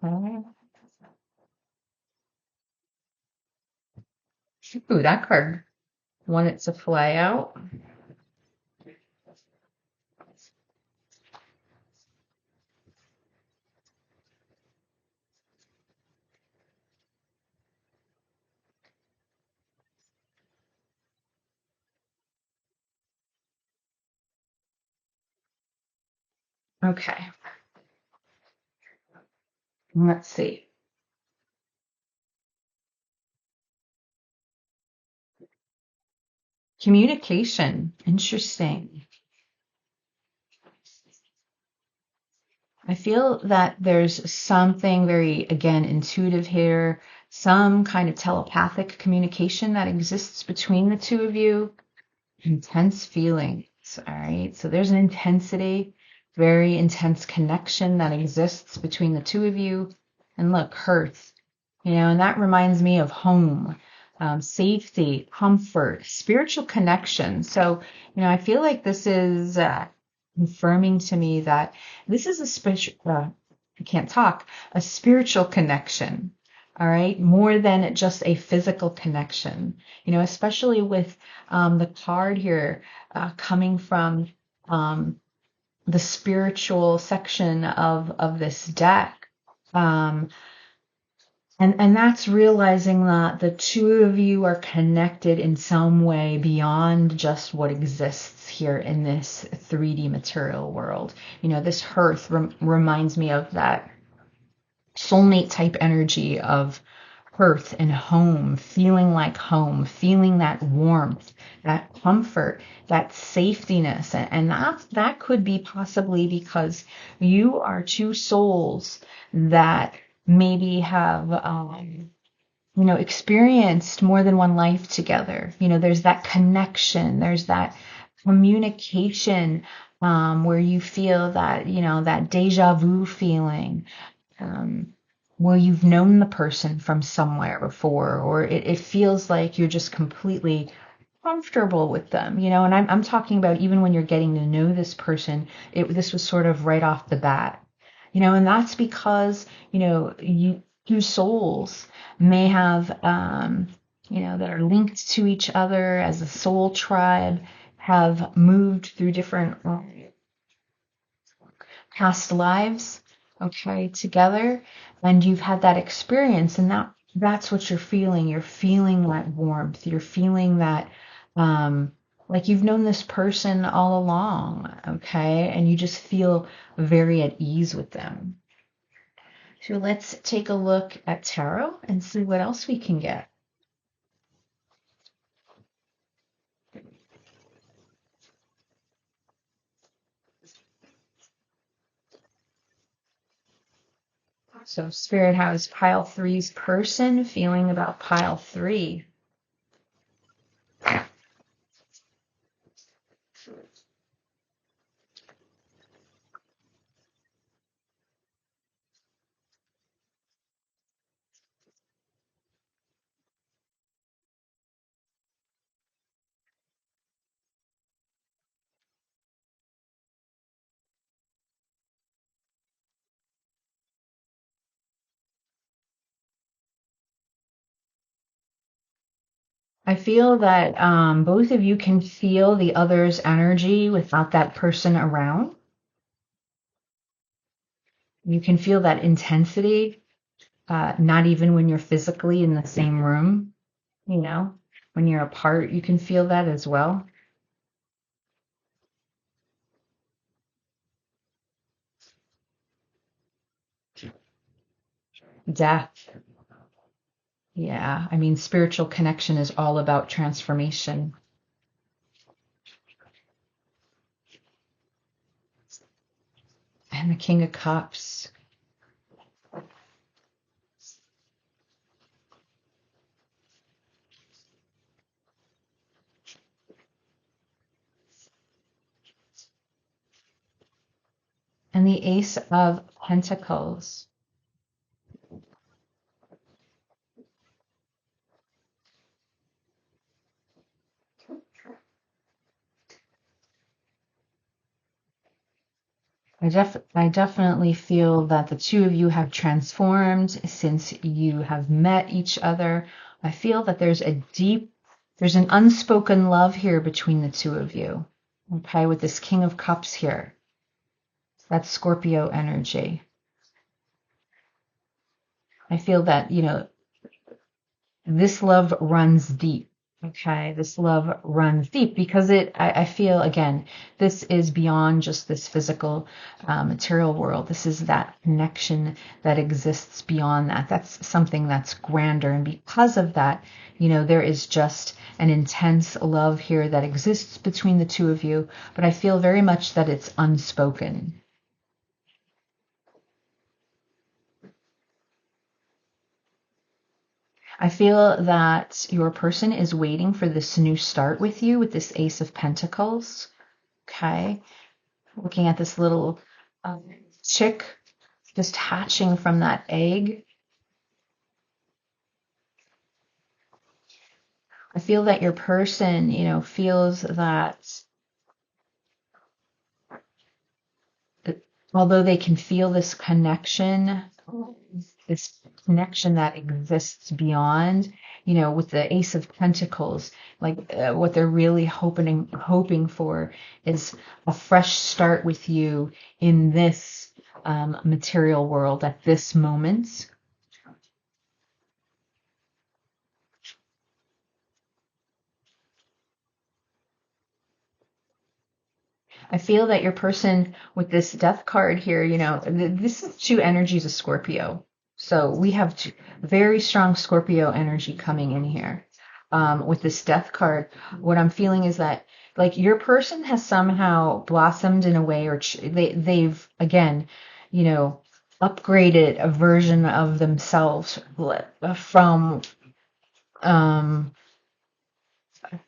Okay. Ooh, that card wanted to fly out. Okay, let's see. Communication. Interesting. I feel that there's something very, again, intuitive here, some kind of telepathic communication that exists between the two of you. Intense feelings. All right. So there's an intensity, very intense connection that exists between the two of you. And look, hearth, and that reminds me of home, safety, comfort, spiritual connection. So, I feel like this is confirming to me that this is a spiritual, I can't talk, a spiritual connection. All right, more than just a physical connection, especially with the card here coming from the spiritual section of this deck. Um, and that's realizing that the two of you are connected in some way beyond just what exists here in this 3D material world. This hearth reminds me of that soulmate type energy of hearth and home, feeling that warmth, that comfort, that safetiness. And that could be possibly because you are two souls that maybe have experienced more than one life together. There's that connection, there's that communication, where you feel that, that deja vu feeling, um, where you've known the person from somewhere before, or it feels like you're just completely comfortable with them, and I'm talking about even when you're getting to know this person, this was sort of right off the bat, and that's because, you two souls may have, that are linked to each other as a soul tribe, have moved through different past lives, okay, together, and you've had that experience, and that's what you're feeling. You're feeling that warmth. You're feeling that, like you've known this person all along, okay, and you just feel very at ease with them. So let's take a look at tarot and see what else we can get. So Spirit, how is pile three's person feeling about pile three? I feel that both of you can feel the other's energy without that person around. You can feel that intensity, not even when you're physically in the same room, you know, when you're apart, you can feel that as well. Death. Yeah. I mean, spiritual connection is all about transformation. And the King of Cups. And the Ace of Pentacles. I definitely feel that the two of you have transformed since you have met each other. I feel that there's an unspoken love here between the two of you. Okay, with this King of Cups here. That's Scorpio energy. I feel that, this love runs deep. Okay, this love runs deep because I feel, again, this is beyond just this physical, material world. This is that connection that exists beyond that. That's something that's grander. And because of that, there is just an intense love here that exists between the two of you. But I feel very much that it's unspoken. I feel that your person is waiting for this new start with you with this Ace of Pentacles. Okay. Looking at this little chick just hatching from that egg. I feel that your person, feels that although they can feel this connection that exists beyond, with the Ace of Pentacles, like what they're really hoping for is a fresh start with you in this material world at this moment. I feel that your person with this death card here, this is two energies of Scorpio. So we have very strong Scorpio energy coming in here. With this death card, what I'm feeling is that like your person has somehow blossomed in a way, or they've again, upgraded a version of themselves from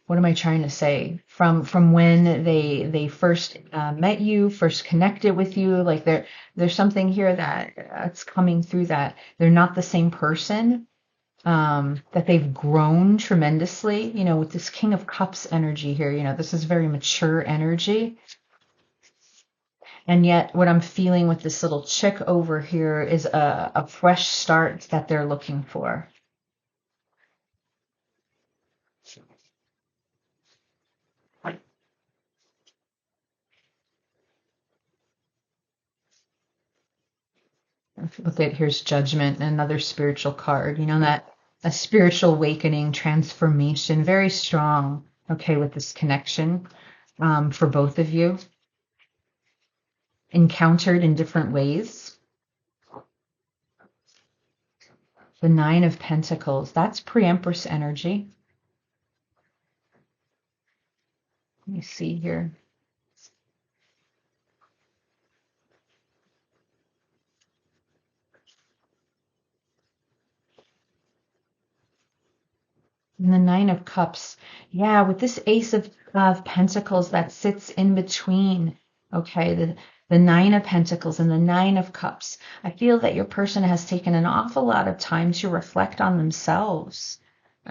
what am I trying to say? From when they first met you, first connected with you, like there's something here that's coming through that they're not the same person, that they've grown tremendously, with this King of Cups energy here, this is very mature energy. And yet what I'm feeling with this little chick over here is a fresh start that they're looking for. Look at, here's Judgment, another spiritual card. That a spiritual awakening, transformation, very strong. Okay, with this connection for both of you, encountered in different ways. The Nine of Pentacles, that's pre-Empress energy. Let me see here. And the Nine of Cups. Yeah, with this Ace of Pentacles that sits in between. Okay, the Nine of Pentacles and the Nine of Cups. I feel that your person has taken an awful lot of time to reflect on themselves.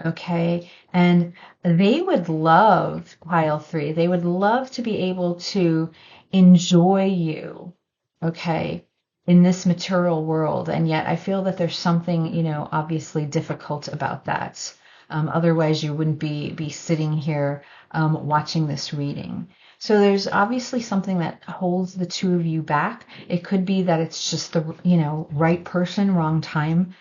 Okay, and they would love, pile three, they would love to be able to enjoy you. Okay, in this material world. And yet I feel that there's something, obviously difficult about that. Otherwise, you wouldn't be sitting here watching this reading. So there's obviously something that holds the two of you back. It could be that it's just the, right person, wrong time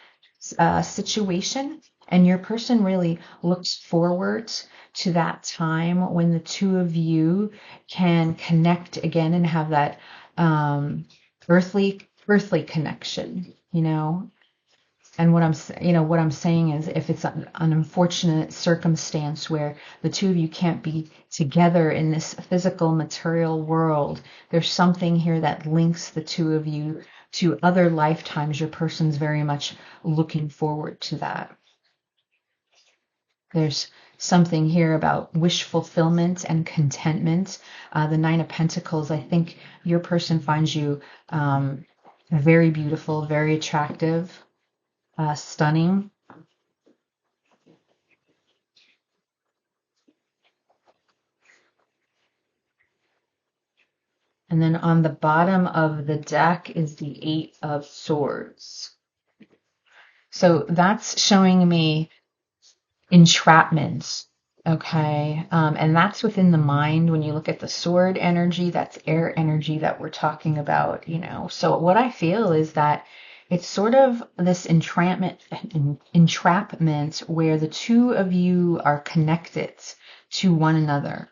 situation. And your person really looks forward to that time when the two of you can connect again and have that earthly connection, And what I'm saying is, if it's an unfortunate circumstance where the two of you can't be together in this physical material world, there's something here that links the two of you to other lifetimes. Your person's very much looking forward to that. There's something here about wish fulfillment and contentment. The Nine of Pentacles, I think your person finds you very beautiful, very attractive, stunning. And then on the bottom of the deck is the Eight of Swords. So that's showing me entrapment. Okay. And that's within the mind. When you look at the sword energy, that's air energy that we're talking about, So what I feel is that it's sort of this entrapment where the two of you are connected to one another.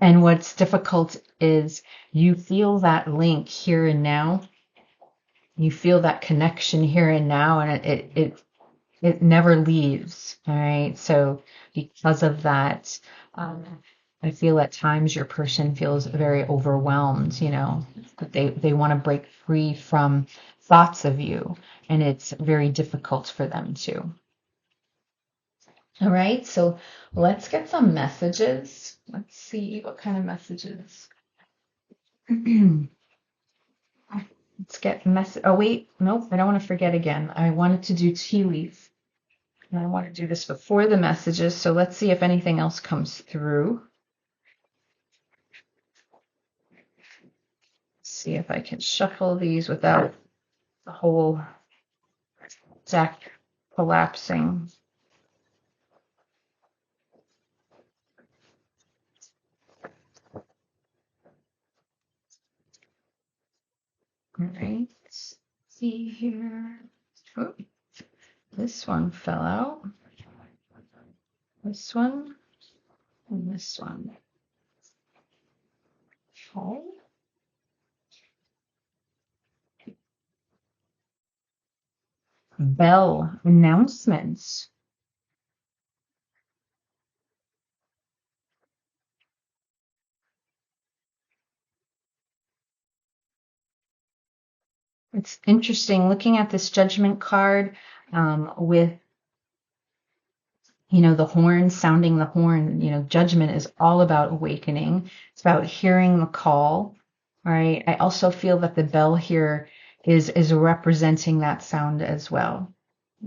And what's difficult is you feel that link here and now. You feel that connection here and now, and it never leaves. All right. So because of that, I feel at times your person feels very overwhelmed, that they want to break free from thoughts of you, and it's very difficult for them to. All right, so let's get some messages. Let's see what kind of messages. Let's get Oh, wait, nope, I don't want to forget again. I wanted to do tea leaf, and I want to do this before the messages. So let's see if anything else comes through. See if I can shuffle these without the whole deck collapsing. All right, let's see here. Oh, this one fell out. This one and this one. Okay. Bell announcements. It's interesting looking at this Judgment card with, the horn, sounding the horn. Judgment is all about awakening. It's about hearing the call. All right. I also feel that the bell here is representing that sound as well.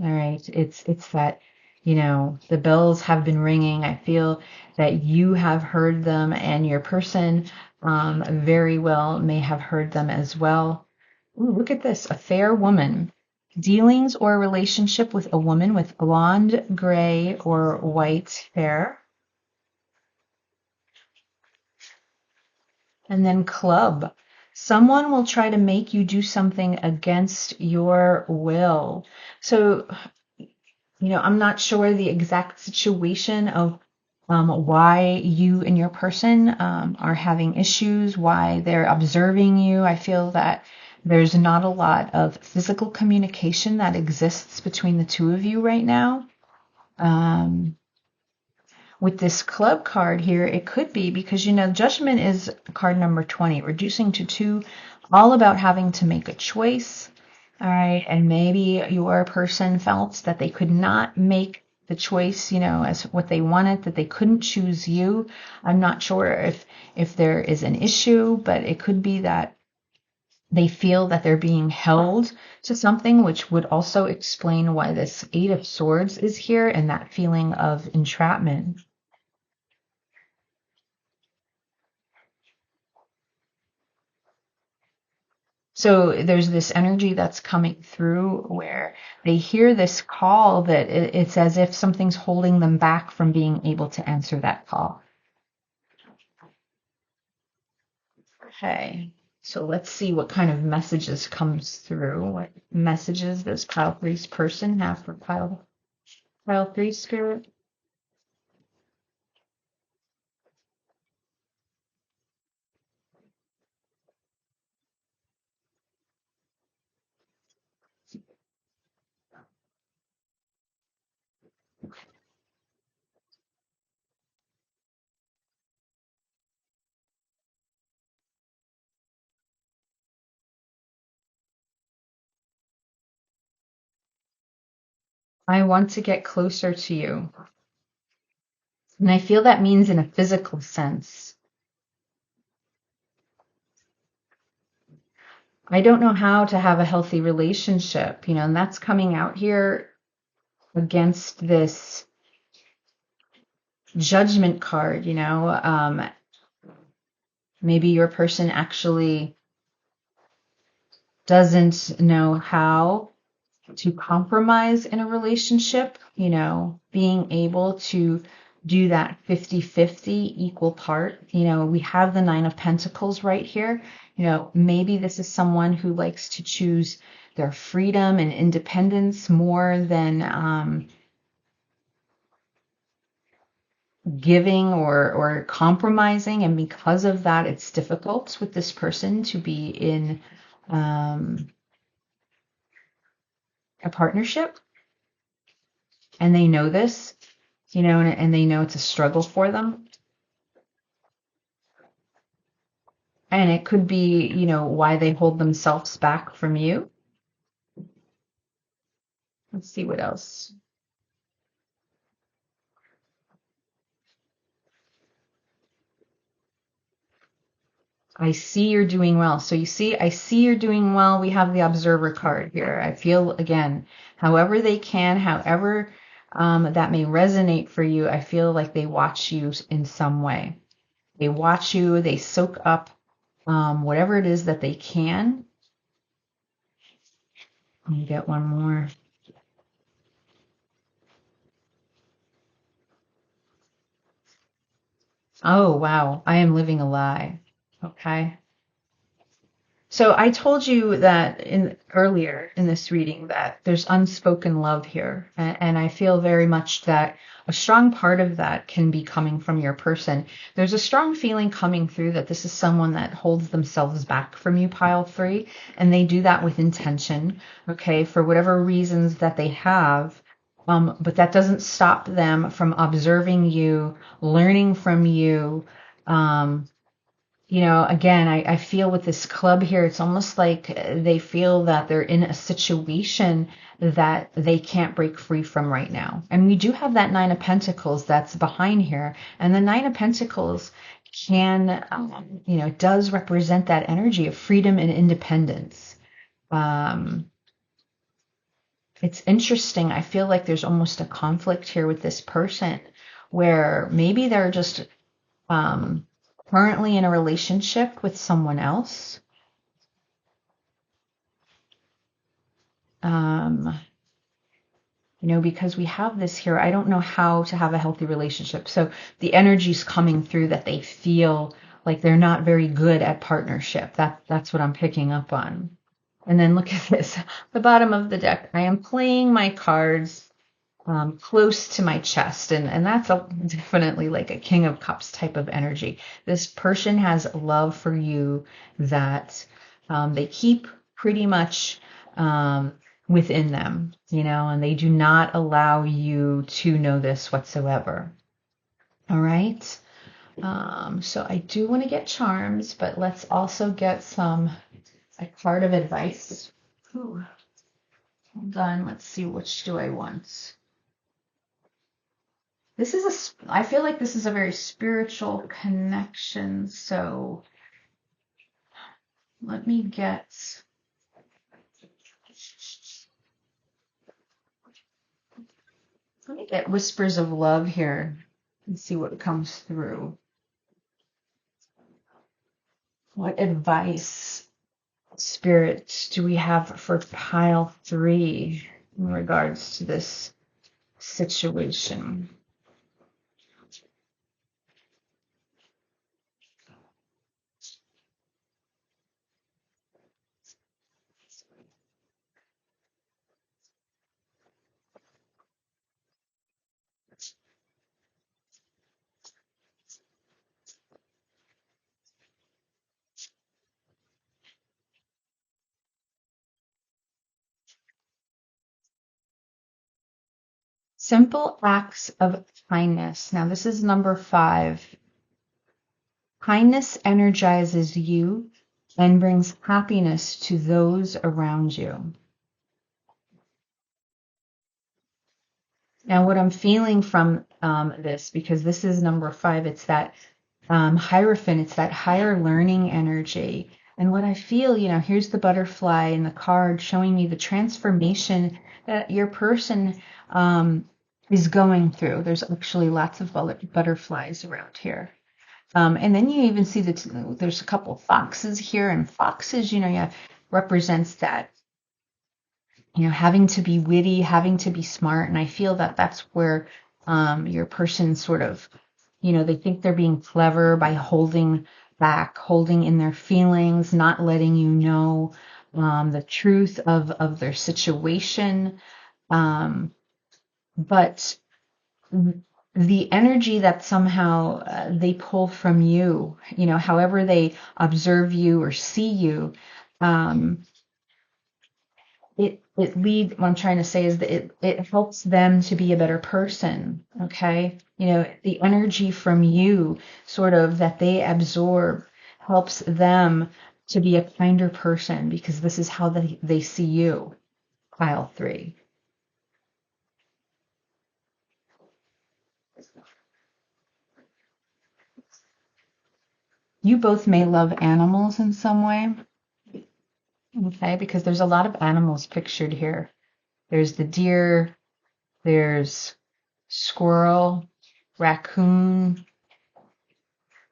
All right. It's that, the bells have been ringing. I feel that you have heard them, and your person very well may have heard them as well. Ooh, look at this. A fair woman. Dealings or relationship with a woman with blonde, gray, or white hair. And then club. Someone will try to make you do something against your will. So, I'm not sure the exact situation of why you and your person are having issues, why they're observing you. I feel that there's not a lot of physical communication that exists between the two of you right now. With this club card here, it could be because, Judgment is card number 20, reducing to 2, all about having to make a choice. All right. And maybe your person felt that they could not make the choice, as what they wanted, that they couldn't choose you. I'm not sure if there is an issue, but it could be that they feel that they're being held to something, which would also explain why this Eight of Swords is here and that feeling of entrapment. So there's this energy that's coming through where they hear this call that it's as if something's holding them back from being able to answer that call. Okay, so let's see what kind of messages comes through. What messages does pile three's person have for pile three spirit? I want to get closer to you. And I feel that means in a physical sense. I don't know how to have a healthy relationship, and that's coming out here against this judgment card, maybe your person actually doesn't know how to compromise in a relationship, being able to do that 50-50 equal part. We have the Nine of Pentacles right here. Maybe this is someone who likes to choose their freedom and independence more than giving or compromising. And because of that, it's difficult with this person to be in a partnership. And they know this, and they know it's a struggle for them. And it could be, why they hold themselves back from you. Let's see what else. I see you're doing well. So you see, I see you're doing well. We have the observer card here. I feel, again, however they can, however that may resonate for you, I feel like they watch you in some way. They watch you, they soak up whatever it is that they can. Let me get one more. Oh, wow. I am living a lie. Okay. So I told you that earlier in this reading that there's unspoken love here, and I feel very much that a strong part of that can be coming from your person. There's a strong feeling coming through that this is someone that holds themselves back from you, pile three, and they do that with intention, okay, for whatever reasons that they have. But that doesn't stop them from observing you, learning from you. Again, I feel with this club here, it's almost like they feel that they're in a situation that they can't break free from right now. And we do have that Nine of Pentacles that's behind here. And the Nine of Pentacles does represent that energy of freedom and independence. It's interesting. I feel like there's almost a conflict here with this person where maybe they're just currently in a relationship with someone else. Because we have this here, I don't know how to have a healthy relationship. So the energy's coming through that they feel like they're not very good at partnership. That's what I'm picking up on. And then look at this, the bottom of the deck. I am playing my cards close to my chest, and that's definitely like a King of Cups type of energy. This person has love for you that they keep pretty much within them, and they do not allow you to know this whatsoever. All right. So I do want to get charms, but let's also get a card of advice. Ooh. Hold on. Let's see, which do I want? I feel like this is a very spiritual connection. So let me get whispers of love here and see what comes through. What advice Spirit do we have for pile 3 in regards to this situation? Simple acts of kindness. Now, this is number 5. Kindness energizes you and brings happiness to those around you. Now, what I'm feeling from this, because this is number 5, it's that Hierophant, it's that higher learning energy. And what I feel, here's the butterfly in the card showing me the transformation that your person is going through. There's actually lots of butterflies around here. And then you even see that there's a couple foxes here, and foxes, yeah, represents that, having to be witty, having to be smart. And I feel that that's where your person sort of, they think they're being clever by holding back, holding in their feelings, not letting you know the truth of their situation. But the energy that somehow they pull from you, however they observe you or see you, it leads, what I'm trying to say is that it helps them to be a better person. Okay. The energy from you sort of that they absorb helps them to be a kinder person, because this is how they see you. Pile 3. You both may love animals in some way. Okay. Because there's a lot of animals pictured here. There's the deer, there's squirrel, raccoon.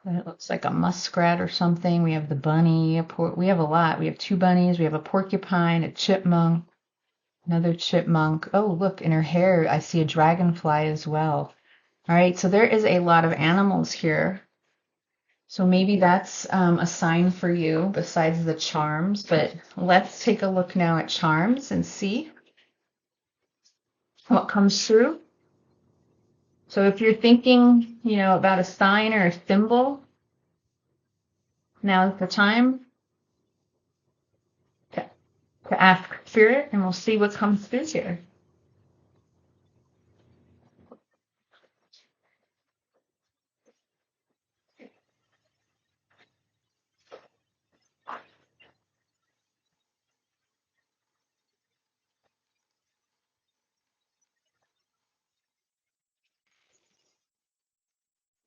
It looks like a muskrat or something. We have the bunny. We have a lot. We have 2 bunnies. We have a porcupine, a chipmunk, another chipmunk. Oh, look, in her hair, I see a dragonfly as well. All right, so there is a lot of animals here. So maybe that's a sign for you besides the charms. But let's take a look now at charms and see what comes through. So if you're thinking, about a sign or a symbol, now's the time to ask spirit, and we'll see what comes through here.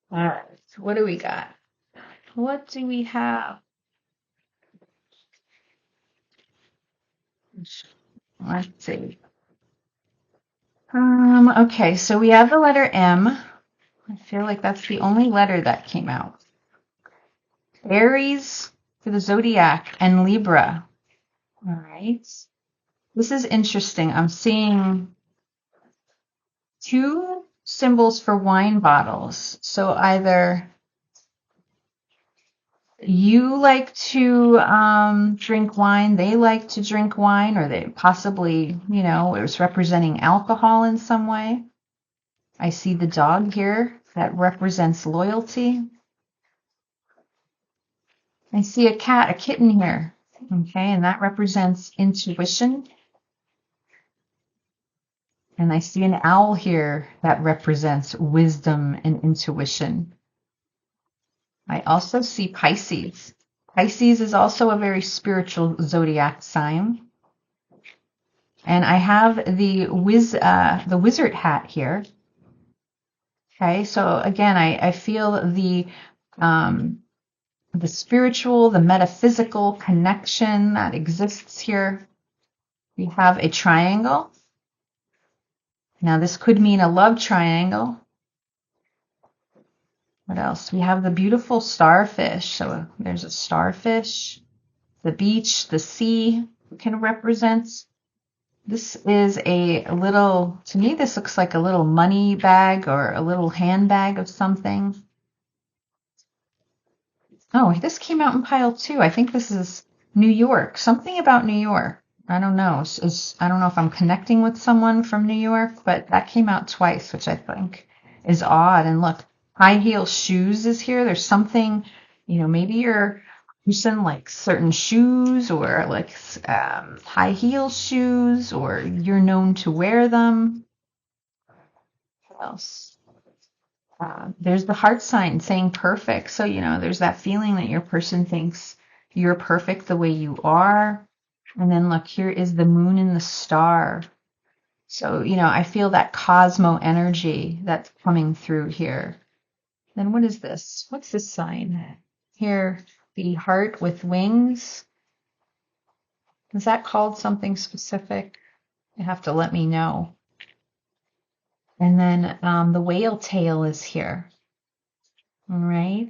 All right, so what do we got? What do we have? Let's see. Okay, so we have the letter M. I feel like that's the only letter that came out. Aries for the zodiac and Libra. All right. This is interesting. I'm seeing 2 symbols for wine bottles. So either you like to drink wine, they like to drink wine, or they possibly, it was representing alcohol in some way. I see the dog here that represents loyalty. I see a kitten here, okay, and that represents intuition. And I see an owl here that represents wisdom and intuition. I also see Pisces. Pisces is also a very spiritual zodiac sign. And I have the wizard hat here. Okay, so again, I feel the spiritual, the metaphysical connection that exists here. We have a triangle. Now, this could mean a love triangle. What else? We have the beautiful starfish. So there's a starfish. the beach, the sea can represent. This is a little, to me, this looks like a little money bag or a little handbag of something. Oh, this came out in pile two. I think this is New York. Something about New York. I don't know. I don't know if I'm connecting with someone from New York, but that came out twice, which I think is odd. And look, high heel shoes is here. There's something, maybe you're a person like certain shoes or like high heel shoes, or you're known to wear them. What else? There's the heart sign saying perfect. So, there's that feeling that your person thinks you're perfect the way you are. And then look, here is the moon and the star. So, I feel that cosmo energy that's coming through here. Then what is this? What's this sign? Here, the heart with wings. Is that called something specific? You have to let me know. And then the whale tail is here. All right.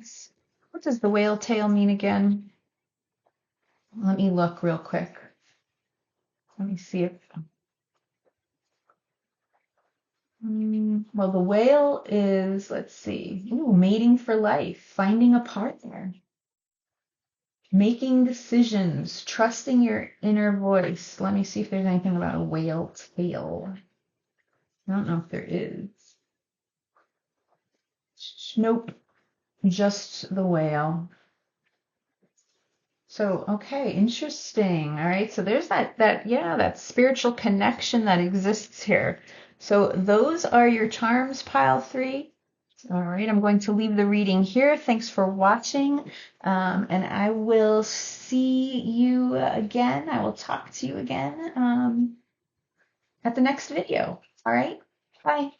What does the whale tail mean again? Let me look real quick. Let me see if. Well, the whale is, let's see, mating for life, finding a partner, making decisions, trusting your inner voice. Let me see if there's anything about a whale tail. I don't know if there is. Nope, just the whale. So, okay, interesting. All right. So there's that spiritual connection that exists here. So those are your charms, pile three. All right. I'm going to leave the reading here. Thanks for watching. And I will see you again. I will talk to you again at the next video. All right. Bye.